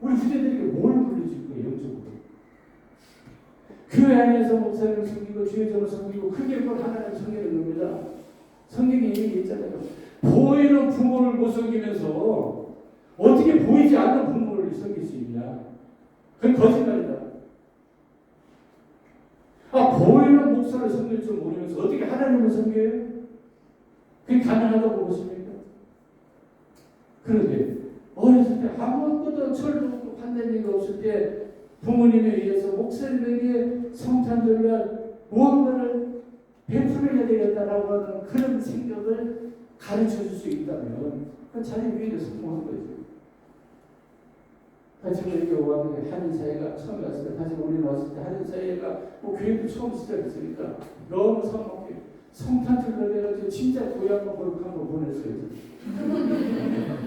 우리 후대들에게 뭘 물려줄 거예요, 영적으로? 교회 안에서 목사님을 섬기고 주의점을 섬기고 그게 곧 하나님을 섬기는 겁니다. 성경에 이미 있잖아요. 보이는 부모를 못 섬기면서 어떻게 보이지 않는 부모를 섬길 수 있냐? 그건 거짓말이다. 보이는 목사를 섬길 줄 모르면서 어떻게 하나님을 섬겨요? 그게 가능하다고 보십니까? 그런데 어렸을 때 아무것도 철도 없고 판단력이 없을 때 부모님에 의해서 목사님에게 성탄절날 무언가를 베풀어야 되겠다라고 하는 그런 생각을 가르쳐 줄 수 있다면 자기 위에 성공한 거죠. 다시 이렇게 왔는데 한인사회가 처음 왔을 때, 다시 우리는 왔을 때 한인사회가 교회도 처음 시작했으니까 너무 성공해. 성탄절날 내가 진짜 고향과 거룩한 거 보냈어요.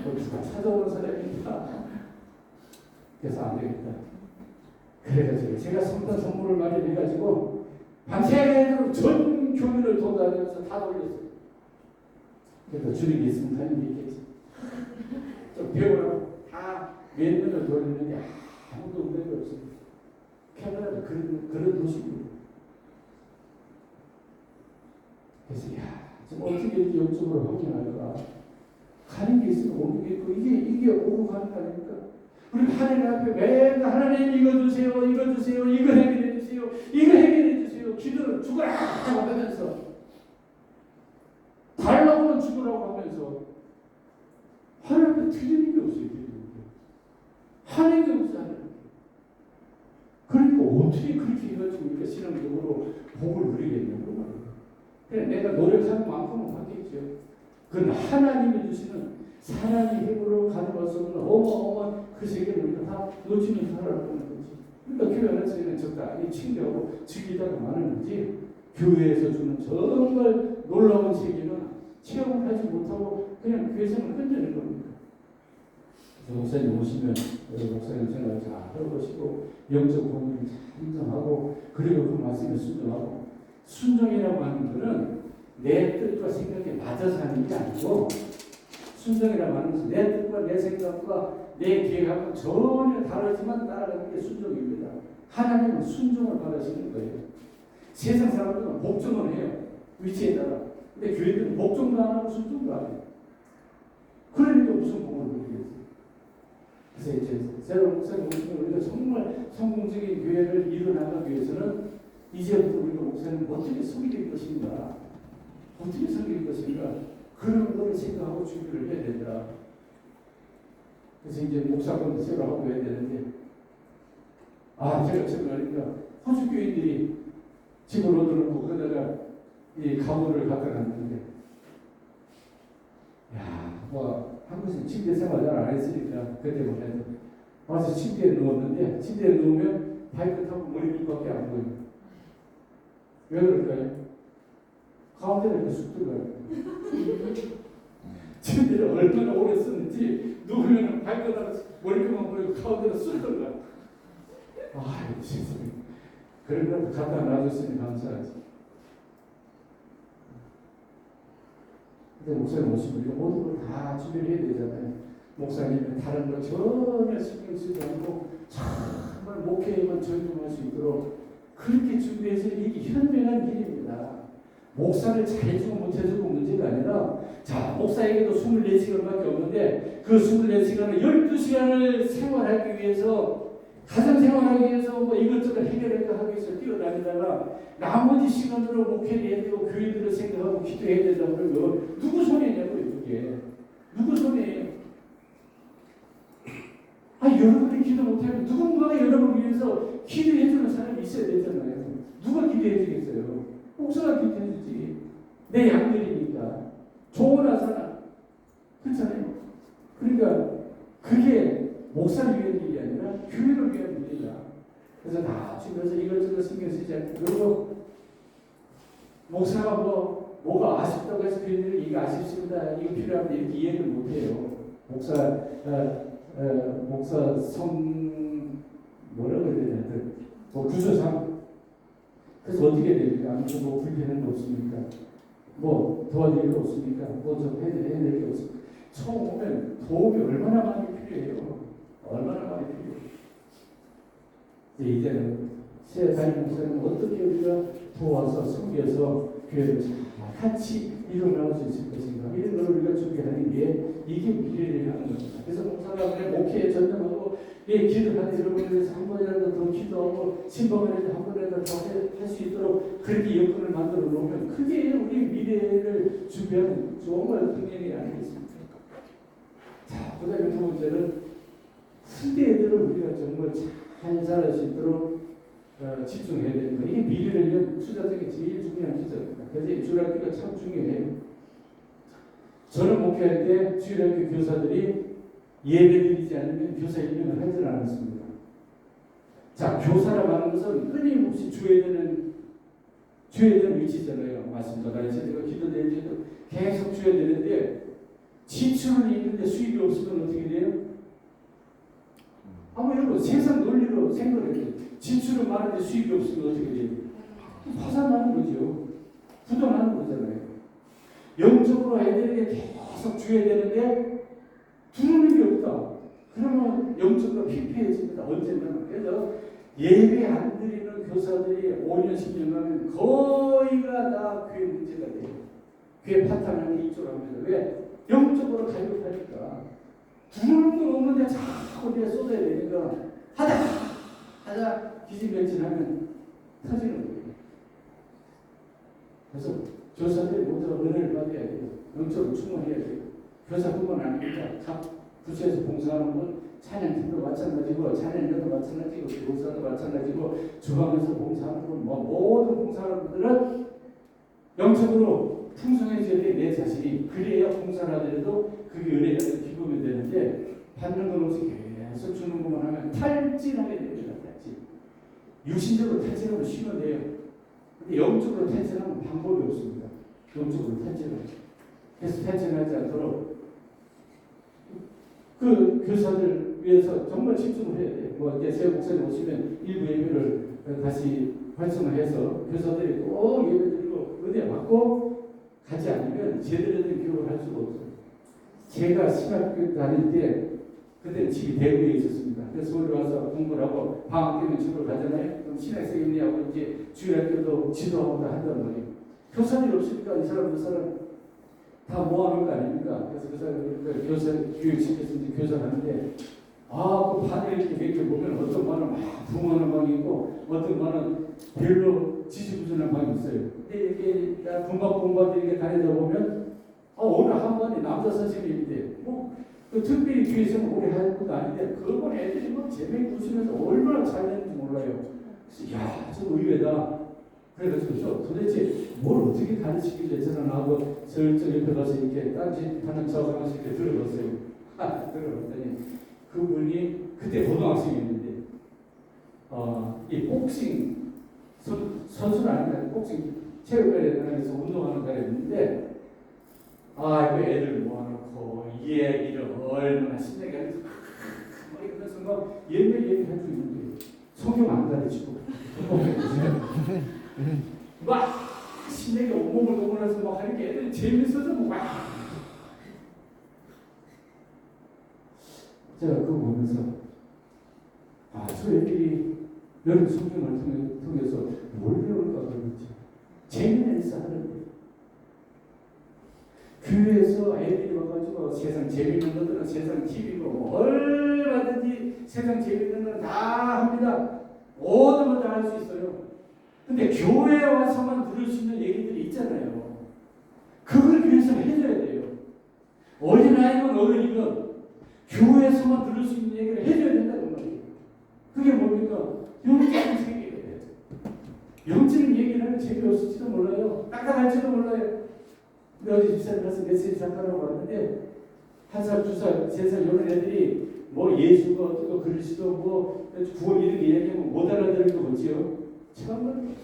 누가 찾아오는 사람이니까. 그래서 안 되겠다. 그래가지고 제가 성탄 선물을 마련해가지고 밤새도록 전 교민을 돌아다니면서 다 돌렸어요. 그래서 주님이 있으면 다니는 있겠지. 좀 배우라고 다 몇 년을 돌렸는데 아무도 응답이 없습니다. 캐나다도 그런 도시입니다. 그래서 지금 어떻게 이렇게 영적으로 확인할까? 가는 게 있으면 오는 게 있고 이게 오고 가는 거 아닙니까? 우리 하나님 앞에 매일 하나님 이거 주세요, 이거 주세요, 이거 해결해 주세요, 이거 해결해 주세요. 기도를 죽어라 하면서 달라고는 죽으라고 하면서 하나님 앞에 틀리는 게 없어요. 하는 게 없어요. 그러니까 어떻게 그렇게 해가지고 우리가 신앙적으로 복을 누리겠냐고 말이에요. 그래 내가 노력하는 만큼은 받겠죠. 그건 하나님이 주시는 사람이 힘으로 가져갈 수 없는 어마어마한 그 세계를 우리가 다 놓치면서 살아가는 거지. 그러니까 교회 안에서는 적당히 챙겨하고 즐기다가 마는 거지. 교회에서 주는 정말 놀라운 세계는 체험을 하지 못하고 그냥 교회생활을 끝내는 겁니다. 목사님 오시면 목사님 생각을 잘 해보시고 영적 공부를 잘 인정하고 그리고 그 말씀에 순종하고 순종이라고 하는 것은 내 뜻과 생각에 맞아서 하는 게 아니고 순종이라고 하는 것은 내 뜻과 내 생각과 내 계획하고 전혀 다르지만 따라가는 게 순종입니다. 하나님은 순종을 받으시는 거예요. 세상 사람들은 복종을 해요. 위치에 따라. 근데 교회들은 복종도 안 하고 순종도 안 해요. 그러니까 무슨 복을 누리겠어요. 그래서 이제 새로운 목사님 오시면 우리가 정말 성공적인 교회를 이뤄나가기 위해서는 이제부터 우리가 목사님 어떻게 섬길 것인가, 어떻게 섬길 것인가, 그런 거를 생각하고 준비를 해야 된다. 그래서 이제 목사권도 새로 하고 해야 되는데, 제가 생각하니까 호주 교인들이 집을 얻어놓고 그러다가 이 가구를 갖다 놨는데, 한국에서 침대 생활 잘 안 했으니까 그때만 해도 와서 침대에 누웠는데, 침대에 누우면 발끝하고 머리끝밖에 안 보여요. 왜 그럴까요? 가운데를 이렇게 쑥 들어가요. 침대를 얼마나 오래 썼는지 누우면 발끝하고 머리끝만 보이고 가운데로 쑥 들어가. 진짜 그런 걸 갖다 놔줬으니 감사하지. 근데 목사님 오시면 우리가 모든 걸 다 준비를 해야 되잖아요. 목사님은 다른 거 전혀 신경 쓰지 않고 정말 목회에만 전념할 수 있도록 그렇게 준비해서 이게 현명한 길입니다. 목사를 잘해주고 못해주고 문제가 아니라, 목사에게도 24시간밖에 없는데 그 24시간을 12시간을 생활하기 위해서, 가정 생활하기 위해서 이것저것 해결하기 위해서 뛰어다니다가 나머지 시간으로 목회를 해야 되고 교인들을 생각하고 기도해야 된다고 그러면 누구 손해냐고요, 그게. 누구 손해예요? 여러분이 기도 못하면 누군가가 여러분을 위해서 기도해주는 사람이 있어야 되잖아요. 누가 기도해주겠어요? 목사가 기도해주지. 내 양들이니까. 좋으나 그렇잖아요. 그러니까 그게 목사를 위한 일이 아니라 교회를 위한 일이다. 그래서 다 주면서 이것저것 신경 쓰지 않고, 그리고 목사가 뭐가 아쉽다고 해서 교인들이 이거 아쉽습니다, 이거 필요합니다, 이렇게 이해를 못해요. 목사 뭐라고 해야 되나, 구조상. 그래서 어떻게 됩니까? 아무튼 불편한 거 없습니까? 도와드릴 거 없습니까? 좀 해낼 게 없습니까? 처음 오면 도움이 얼마나 많이 필요해요. 얼마나 많이 필요해요. 이제는 새 담임 목사님 어떻게 우리가 도와서 섬겨서 교회를 같이 일어나갈 수 있을 것인가, 이런 걸 우리가 준비하는 게 이게 미래를 향한 겁니다. 그래서 목사가 그냥 목회에 전념하고 기도하는 여러분을 위해서 한 번이라도 더 기도하고 신방을 해서 한 번이라도 더 할 수 있도록 그렇게 여건을 만들어 놓으면 그게 우리 미래를 준비하는 정말 동행이 아니겠습니까? 그 다음에 두 번째는 후대들을 우리가 정말 잘 자랄 수 있도록 집중해야 되는 거. 이게 미래를 위한 투자 중에 제일 중요한 기초입니다. 그래서 이 주일학교가 참 중요해요. 저는 목회할 때 주일학교 교사들이 예배드리지 않으면 교사 임명을 하지 않았습니다. 교사라고 하는 것은 끊임없이 줘야 되는 위치잖아요. 맞습니다. 제가 기도될 때도 계속 줘야 되는데, 지출은 있는데 수입이 없으면 어떻게 돼요? 여러분, 세상 논리로 생각해요. 지출은 많은데 수입이 없으면 어떻게 돼요? 파산하는 거죠. 부도나는 거잖아요. 영적으로 애들에게 계속 줘야 되는데 들어오는 게 없다. 그러면 영적으로 피폐해집니다. 언젠가. 그래서 예배 안 드리는 교사들이 5년, 10년 가면 거의가 다 교회 문제가 돼요. 교회 파탄하는 게 이쪽으로 합니다. 왜? 영적으로 가격하니까. 들어오는 건 없는데 자꾸 내가 쏟아야 되니까 하다 기진맥진하면 터지는 거예요. 그래서 교사들이 모두 은혜를 받아야 돼요. 영적으로 충만해야 돼요. 교사뿐만 아니라 각 부처에서 봉사하는 분, 찬양팀도 마찬가지고, 찬양인도 마찬가지고, 교사도 마찬가지고, 주방에서 봉사하는 분, 모든 봉사하는 분들은 영적으로 풍성해져야 돼, 내 자신이. 그래야 봉사를 하더라도 그게 은혜가 기쁨이 되는데, 받는 건 없이 계속 주는 것만 하면 탈진하게 됩니다. 탈진. 육신적으로 탈진하면 쉬면 돼요. 근데 영적으로 탈진하면 방법이 없습니다. 영적으로 탈진하면. 그래서 탈진하지 않도록 그 교사들 위해서 정말 집중을 해야 돼요. 이제 새 목사님 오시면 일부 예배를 다시 활성화해서 교사들이 꼭 예배 드리고 은혜 받고 가지 않으면 제대로 된 교육을 할 수가 없어요. 제가 신학교 다닐 때 그때 집이 대구에 있었습니다. 그래서 서울에 와서 공부를 하고 방학 때면 집으로 가잖아요. 그럼 신학생 임리하고 이제 주일학교도 지도하고 한단 말이에요. 교사들이 없으니까 이 사람 그 사람 다 모아놓은 거 아닙니까? 그래서 그 사람 교사 교육시켜서 이제 교사를 하는데 그 판을 이렇게 몇 개 보면 어떤 반은 막 부흥하는 방이 있고 어떤 반은 별로 지지부진한 방이 있어요. 근데 이렇게 금방 공부들에게 다니다 보면 어느 한 반이 남자 선생님인데 그 특별히 뒤에서는 오래 할 것도 아닌데 그건 애들이 뭐 재미있게 웃으면서 얼마나 잘 되는지 몰라요. 그래서 좀 의외다. 그래가지고 도대체 뭘 어떻게 가르치길래 저는 하고 저쪽 옆에 가서 이렇게 딴짓하는 저 강아지 이렇게 들어봤어요. 들어봤더니 그분이 그때 고등학생이었는데 이 복싱 선수는 아니라 복싱 체육관에 다니면서 운동하는 사람이었는데 이거 애들 모아놓고 이 얘기를 얼마나 신나게 하면서 막 이러면서 막 얘기해주고 있는데 성경 안 가르치고 막 신나게 온몸을 동원해서 막 하는 게 애들이 재밌어서 막 제가 그거 보면서 저 애들이 여러 성경을 통해서 뭘 배울까 그러지 재미는 있어 하는데 교회에서 애들이 와가지고 세상 재미있는 것들은 세상 TV고 뭐 얼마든지 세상 재미있는 건 다 합니다. 모든 걸 다 할 수 있어요. 근데 교회에 와서만 들을 수 있는 얘기들이 있잖아요. 그걸 위해서 해줘야 돼요. 어린아이건 어른이건 교회에서만 들을 수 있는 얘기를 해줘야 된다는 말이에요. 그게 뭡니까? 영적인 세계예요. 영적인 얘기를 하면 재미없을지도 몰라요. 딱딱할지도 몰라요. 근데 어디 집사님 가서 메시지 잠깐하고 왔는데 1살, 2살, 3살 이런 애들이 뭐 예수가 어떻고 그리스도 뭐 구원 이렇게 얘기하면 못 알아들을 거 없지요. 참은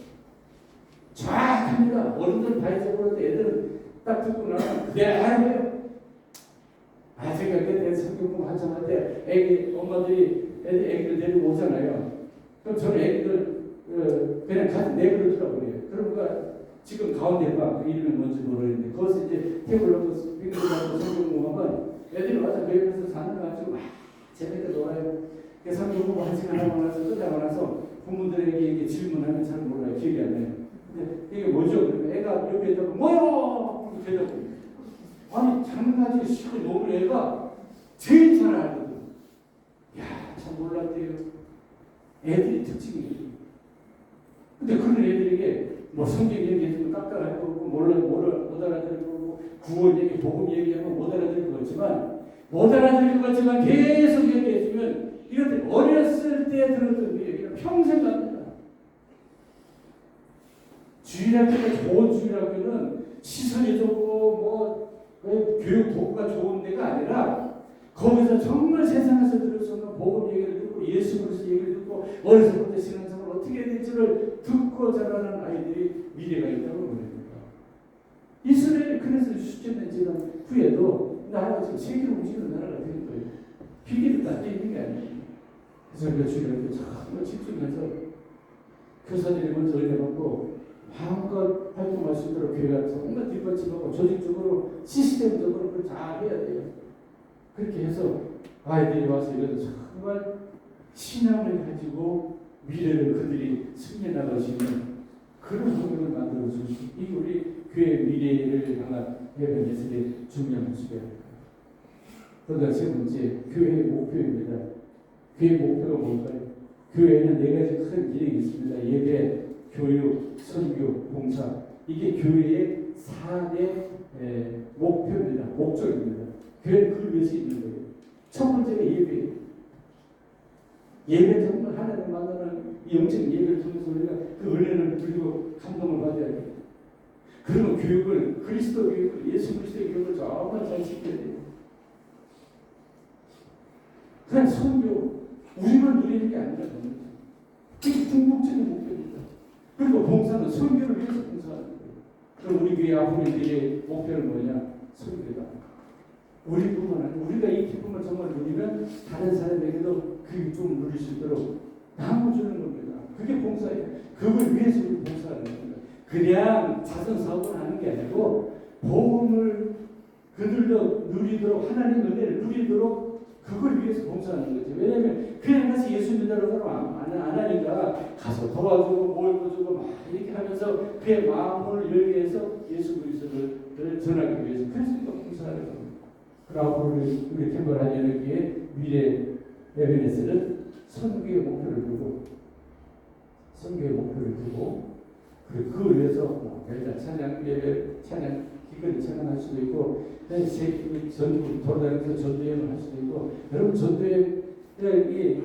정확합니다. 어른들은 다 잊어버렸는데 애들은 딱 듣고 나면 그래 알아요. 제가 그때 성경 공부 한참 할 때 애기 엄마들이 애기를 데리고 오잖아요. 그럼 저는 애기들 그냥 같이 내버려 두라고 그래요. 그러니까 지금 가운데 봐. 그 이름이 뭔지 모르겠는데 거기서 이제 테이블 놓고 빙글빙글 성경 공부하면 애들이 와서 그 옆에서 산을 가지고 막 재밌게 놀아요. 성경 공부 한 시간 하고 나서 끝나고 나서 부모들에게 이게 질문하면 잘 몰라요. 기억이 안 나요. 근데 이게 뭐죠? 그러면 애가 옆에 있다가 뭐요? 이렇게 대답해요. 아니 장난가지고 시고 노는 애가 제일 잘 알거든. 참 몰랐대요. 애들이 특징이에요. 근데 그런 애들에게 뭐 성경 얘기해주면 깜깜할 거고 못 알아들을 거고 구원 얘기, 복음 얘기하면 못 알아들을 것 같지만 못 알아들을 것 같지만 계속 얘기해주면 이것들 어렸을 때 들었던 그 얘기는 평생 갑니다. 주일학교가 좋은 주일학교는 시설이 좋고 뭐 교육 도구가 좋은 데가 아니라 거기서 정말 세상에서 들을 수 없는 복음 얘기를 듣고 예수 그리스도 얘기를 듣고 어려서부터 신앙생활을 어떻게 해야 될지를 듣고 자라는 아이들이 미래가 있다고 말합니다. 이스라엘이 그래서 수천년 지난 후에도 나라가 지금 세계로 움직이는 나라가 된 거예요. 비밀이 다 있는 게 아니에요. 그래서 우리가 주일학교 정말 집중해서 교사들이 먼저 은혜받고 마음껏 활동할 수 있도록 교회가 정말 뒷받침하고 조직적으로 시스템적으로 그걸 잘 해야 돼요. 그렇게 해서 아이들이 와서 이래도 정말 신앙을 가지고 미래를 그들이 승리해 나갈 수 있는 그런 환경을 만들어주는 이 우리 교회 미래를 향한 예배 예술의 중요한 모습이에요. 그러다 세 번째 교회의 목표입니다. 교회의 목표가 뭘까요? 교회에는 4가지 큰 기능이 있습니다. 예배, 교육, 선교, 봉사. 이게 교회의 4대 목표입니다. 목적입니다. 교회는 그걸 위해서 있는 거예요. 첫 번째가 예배예요. 예배 정말 하나님 만나는 이 영적인 예배를 통해서 우리가 그 은혜를 누리고 감동을 받아야 돼요. 그러면 교육을 그리스도 교육을 예수 그리스도의 교육을 정말 잘 지켜야 돼요. 그냥 선교 우리만 누리는 게 아니라 이게 궁극적인 목표입니다. 그리고 봉사는 선교를 위해서 봉사하는 거예요. 그럼 우리 교회 앞으로 미래의 목표는 뭐냐? 선교다. 우리뿐만 아니라 우리가 이 기쁨을 정말 누리면 다른 사람에게도 그 기쁨을 누릴 수 있도록 나눠주는 겁니다. 그게 봉사예요. 그걸 위해서 우리 봉사하는 겁니다. 그냥 자선사업을 하는 게 아니고 복음을 그들도 누리도록 하나님 은혜를 누리도록 그걸 위해서 봉사하는 거죠. 왜냐하면 그냥 가서 예수 믿으라고 안 하니까 가서 도와주고 모여주고 막 이렇게 하면서 그의 마음을 열게 해서 예수 그리스도를 전하기 위해서 그래서 봉사하는 겁니다. 그리고 앞으로 우리 캠퍼 한연합교회 미래 에베네스는 선교의 목표를 두고 그리고 그걸 위해서 일단 찬양 예배 찬양 기꺼이 찬양할 수도 있고 전국 돌아다니면서 전도여행을 할 수도 있고 여러분 전도여행이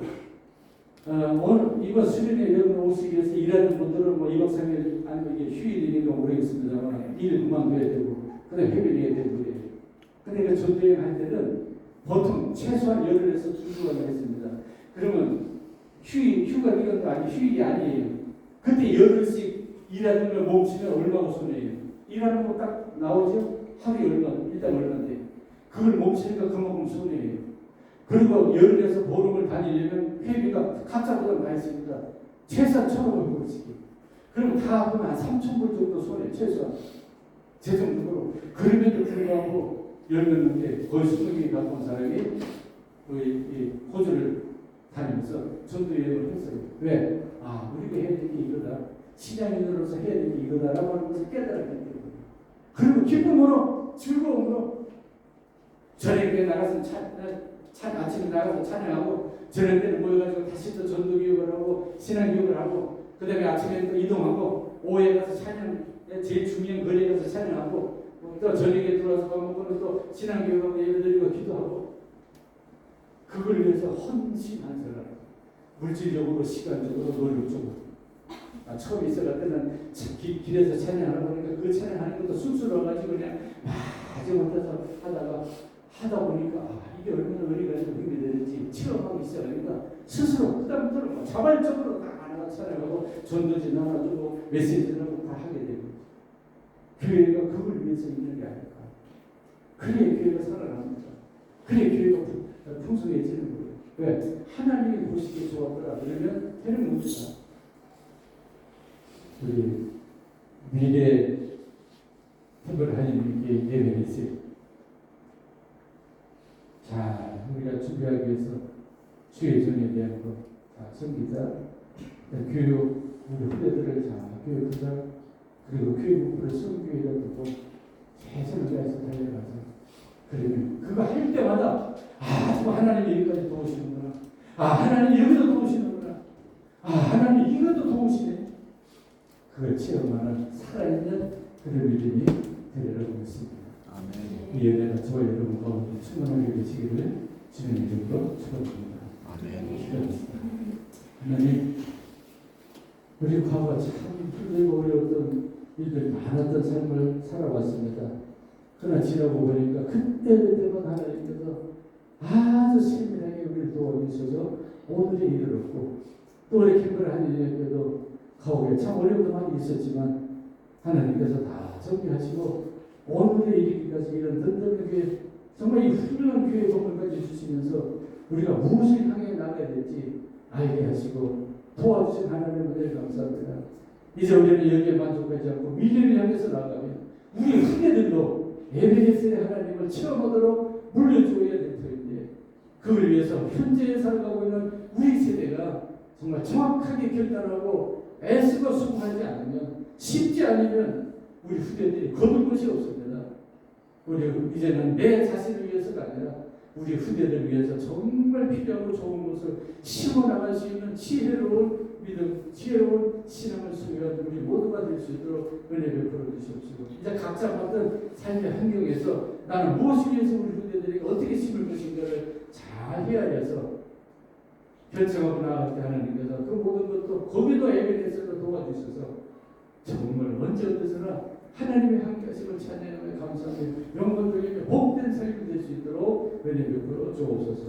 오늘 이번 수련회 여러분 오시기 위해서 일하는 분들은 뭐 2박 3일 아니면 이게 휴일이니까 모르겠습니다만 일 그만둬야 되고 그다음에 해변해야 되고 그래요. 근데 그 전도여행 할 때는 보통 최소한 열흘에서 2주간 했습니다. 그러면 휴가 기간도 아니 휴일이 아니에요. 그때 열흘씩 일하는 걸 멈추면 얼마나 손해예요. 일하는 거 딱 나오죠? 하루에 일단 얼마인데 그걸 멈추니까 그만큼 손해예요. 그리고 열흘에서 보름을 다니려면 회비가 각자보다 많이 있습니다. 최소한 1,500불씩. 그럼 다 하면 한 3,000불 정도 손해 최소한. 제 정도로. 그럼에도 불구하고 열렸는데 거의 20개 갖고 온 사람이 호주를 다니면서 전도여행을 했어요. 왜? 우리가 해야 될 게 이거다. 신앙인으로서 해야 될 게 이거다라고 하는 것을 깨달았기 때문에. 그리고 기쁨으로 즐거움으로 저녁에 나가서 아침에 나가서 찬양하고 저녁 때는 모여가지고 다시 또 전도교육을 하고 신앙교육을 하고 그 다음에 아침에 또 이동하고 오후에 가서 찬양 제일 중요한 거리에 가서 찬양하고 또 저녁에 들어와서 밥 먹고는 또 신앙교육하고 예배드리고 기도하고 그걸 위해서 헌신한 사람 물질적으로 시간적으로 노력적으로 처음에 있어갈 때는 길에서 찬양하다 보니까 그 찬양하는 것도 쑥스러워가지고 그냥 마지 못해서 하다 보니까 이게 얼마나 의리가 있고 힘이 되는지 체험하기 시작하니까 스스로 그다음부터는 자발적으로 다 하나가 찬양하고 전도지 나눠주고 메시지를 하고 다 하게 되고 교회가 그걸 위해서 있는 게 아닐까. 그래야 교회가 살아납니다. 그래야 교회가 풍성해지는 거예요. 왜? 하나님이 보시기에 좋았더라. 그러면 되는 겁니다. 우리 미래 특별 하나님께 예배했어요. 자, 우리가 준비하기 위해서 주의 전에 대한 것, 섬기자, 교육, 우리 후배들을 교육하자, 그리고 교육 목표를 선교에다 두고 최선을 다해서 달려가자. 그러면 그거 할 때마다 또 하나님이 여기까지 도우시는구나. 하나님 여기도 도우시는구나. 하나님 이것도 도우시네. 그걸 체험하는 살아있는 그런 믿음이 되리라고 믿습니다. 아멘. 이 은혜가 저와 여러분 가운데 충만하게 되시기를 주님의 이름으로 축원합니다. 아멘. 하나님, 우리 과거 참 힘들고 어려웠던 일들 많았던 삶을 살아왔습니다. 그러나 지나고 보니까 그때마다 하나님께서 아주 세밀하게 우리를 도와주셔서 오늘에 이르렀고 또 우리 캠프를 하나님께도 가오게 참 어려움도 많이 있었지만 하나님께서 다 정리하시고 오늘에 이르기까지 이런 든든하게 정말 이 훌륭한 교회 건물까지 주시면서 우리가 무엇을 향해 나가야 될지 알게 하시고 도와주신 하나님을 감사합니다. 이제 우리는 여기에 만족하지 않고 미래를 향해서 나가면 우리 후대들도 에베네스의 하나님을 체험하도록 물려주어야 될 터인데 그걸 위해서 현재에 살아가고 있는 우리 세대가 정말 정확하게 결단하고 애쓰고 수고하지 않으면 쉽지 않으면 우리 후대들이 거둘 것이 없습니다. 우리 이제는 내 자신을 위해서가 아니라 우리 후대를 위해서 정말 필요하고 좋은 것을 심어나갈 수 있는 지혜로운 믿음, 지혜로운 신앙을 소유한 우리 모두가 될 수 있도록 은혜 베풀어 주시옵시고 이제 각자 받은 삶의 환경에서 나는 무엇을 위해서 우리 후대들에게 어떻게 심을 것인가를 잘 헤아려서 결정하고 나아갈 때 하나님께서 그 모든 것도 거기도 에베네스로 도와주셔서 정말 언제 어디서나 하나님의 함께하심을 찬양하며 감사하며 영광 돌리며 복된 삶이 될 수 있도록 은혜 베풀어 주옵소서.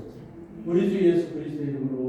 우리 주 예수 그리스도의 이름으로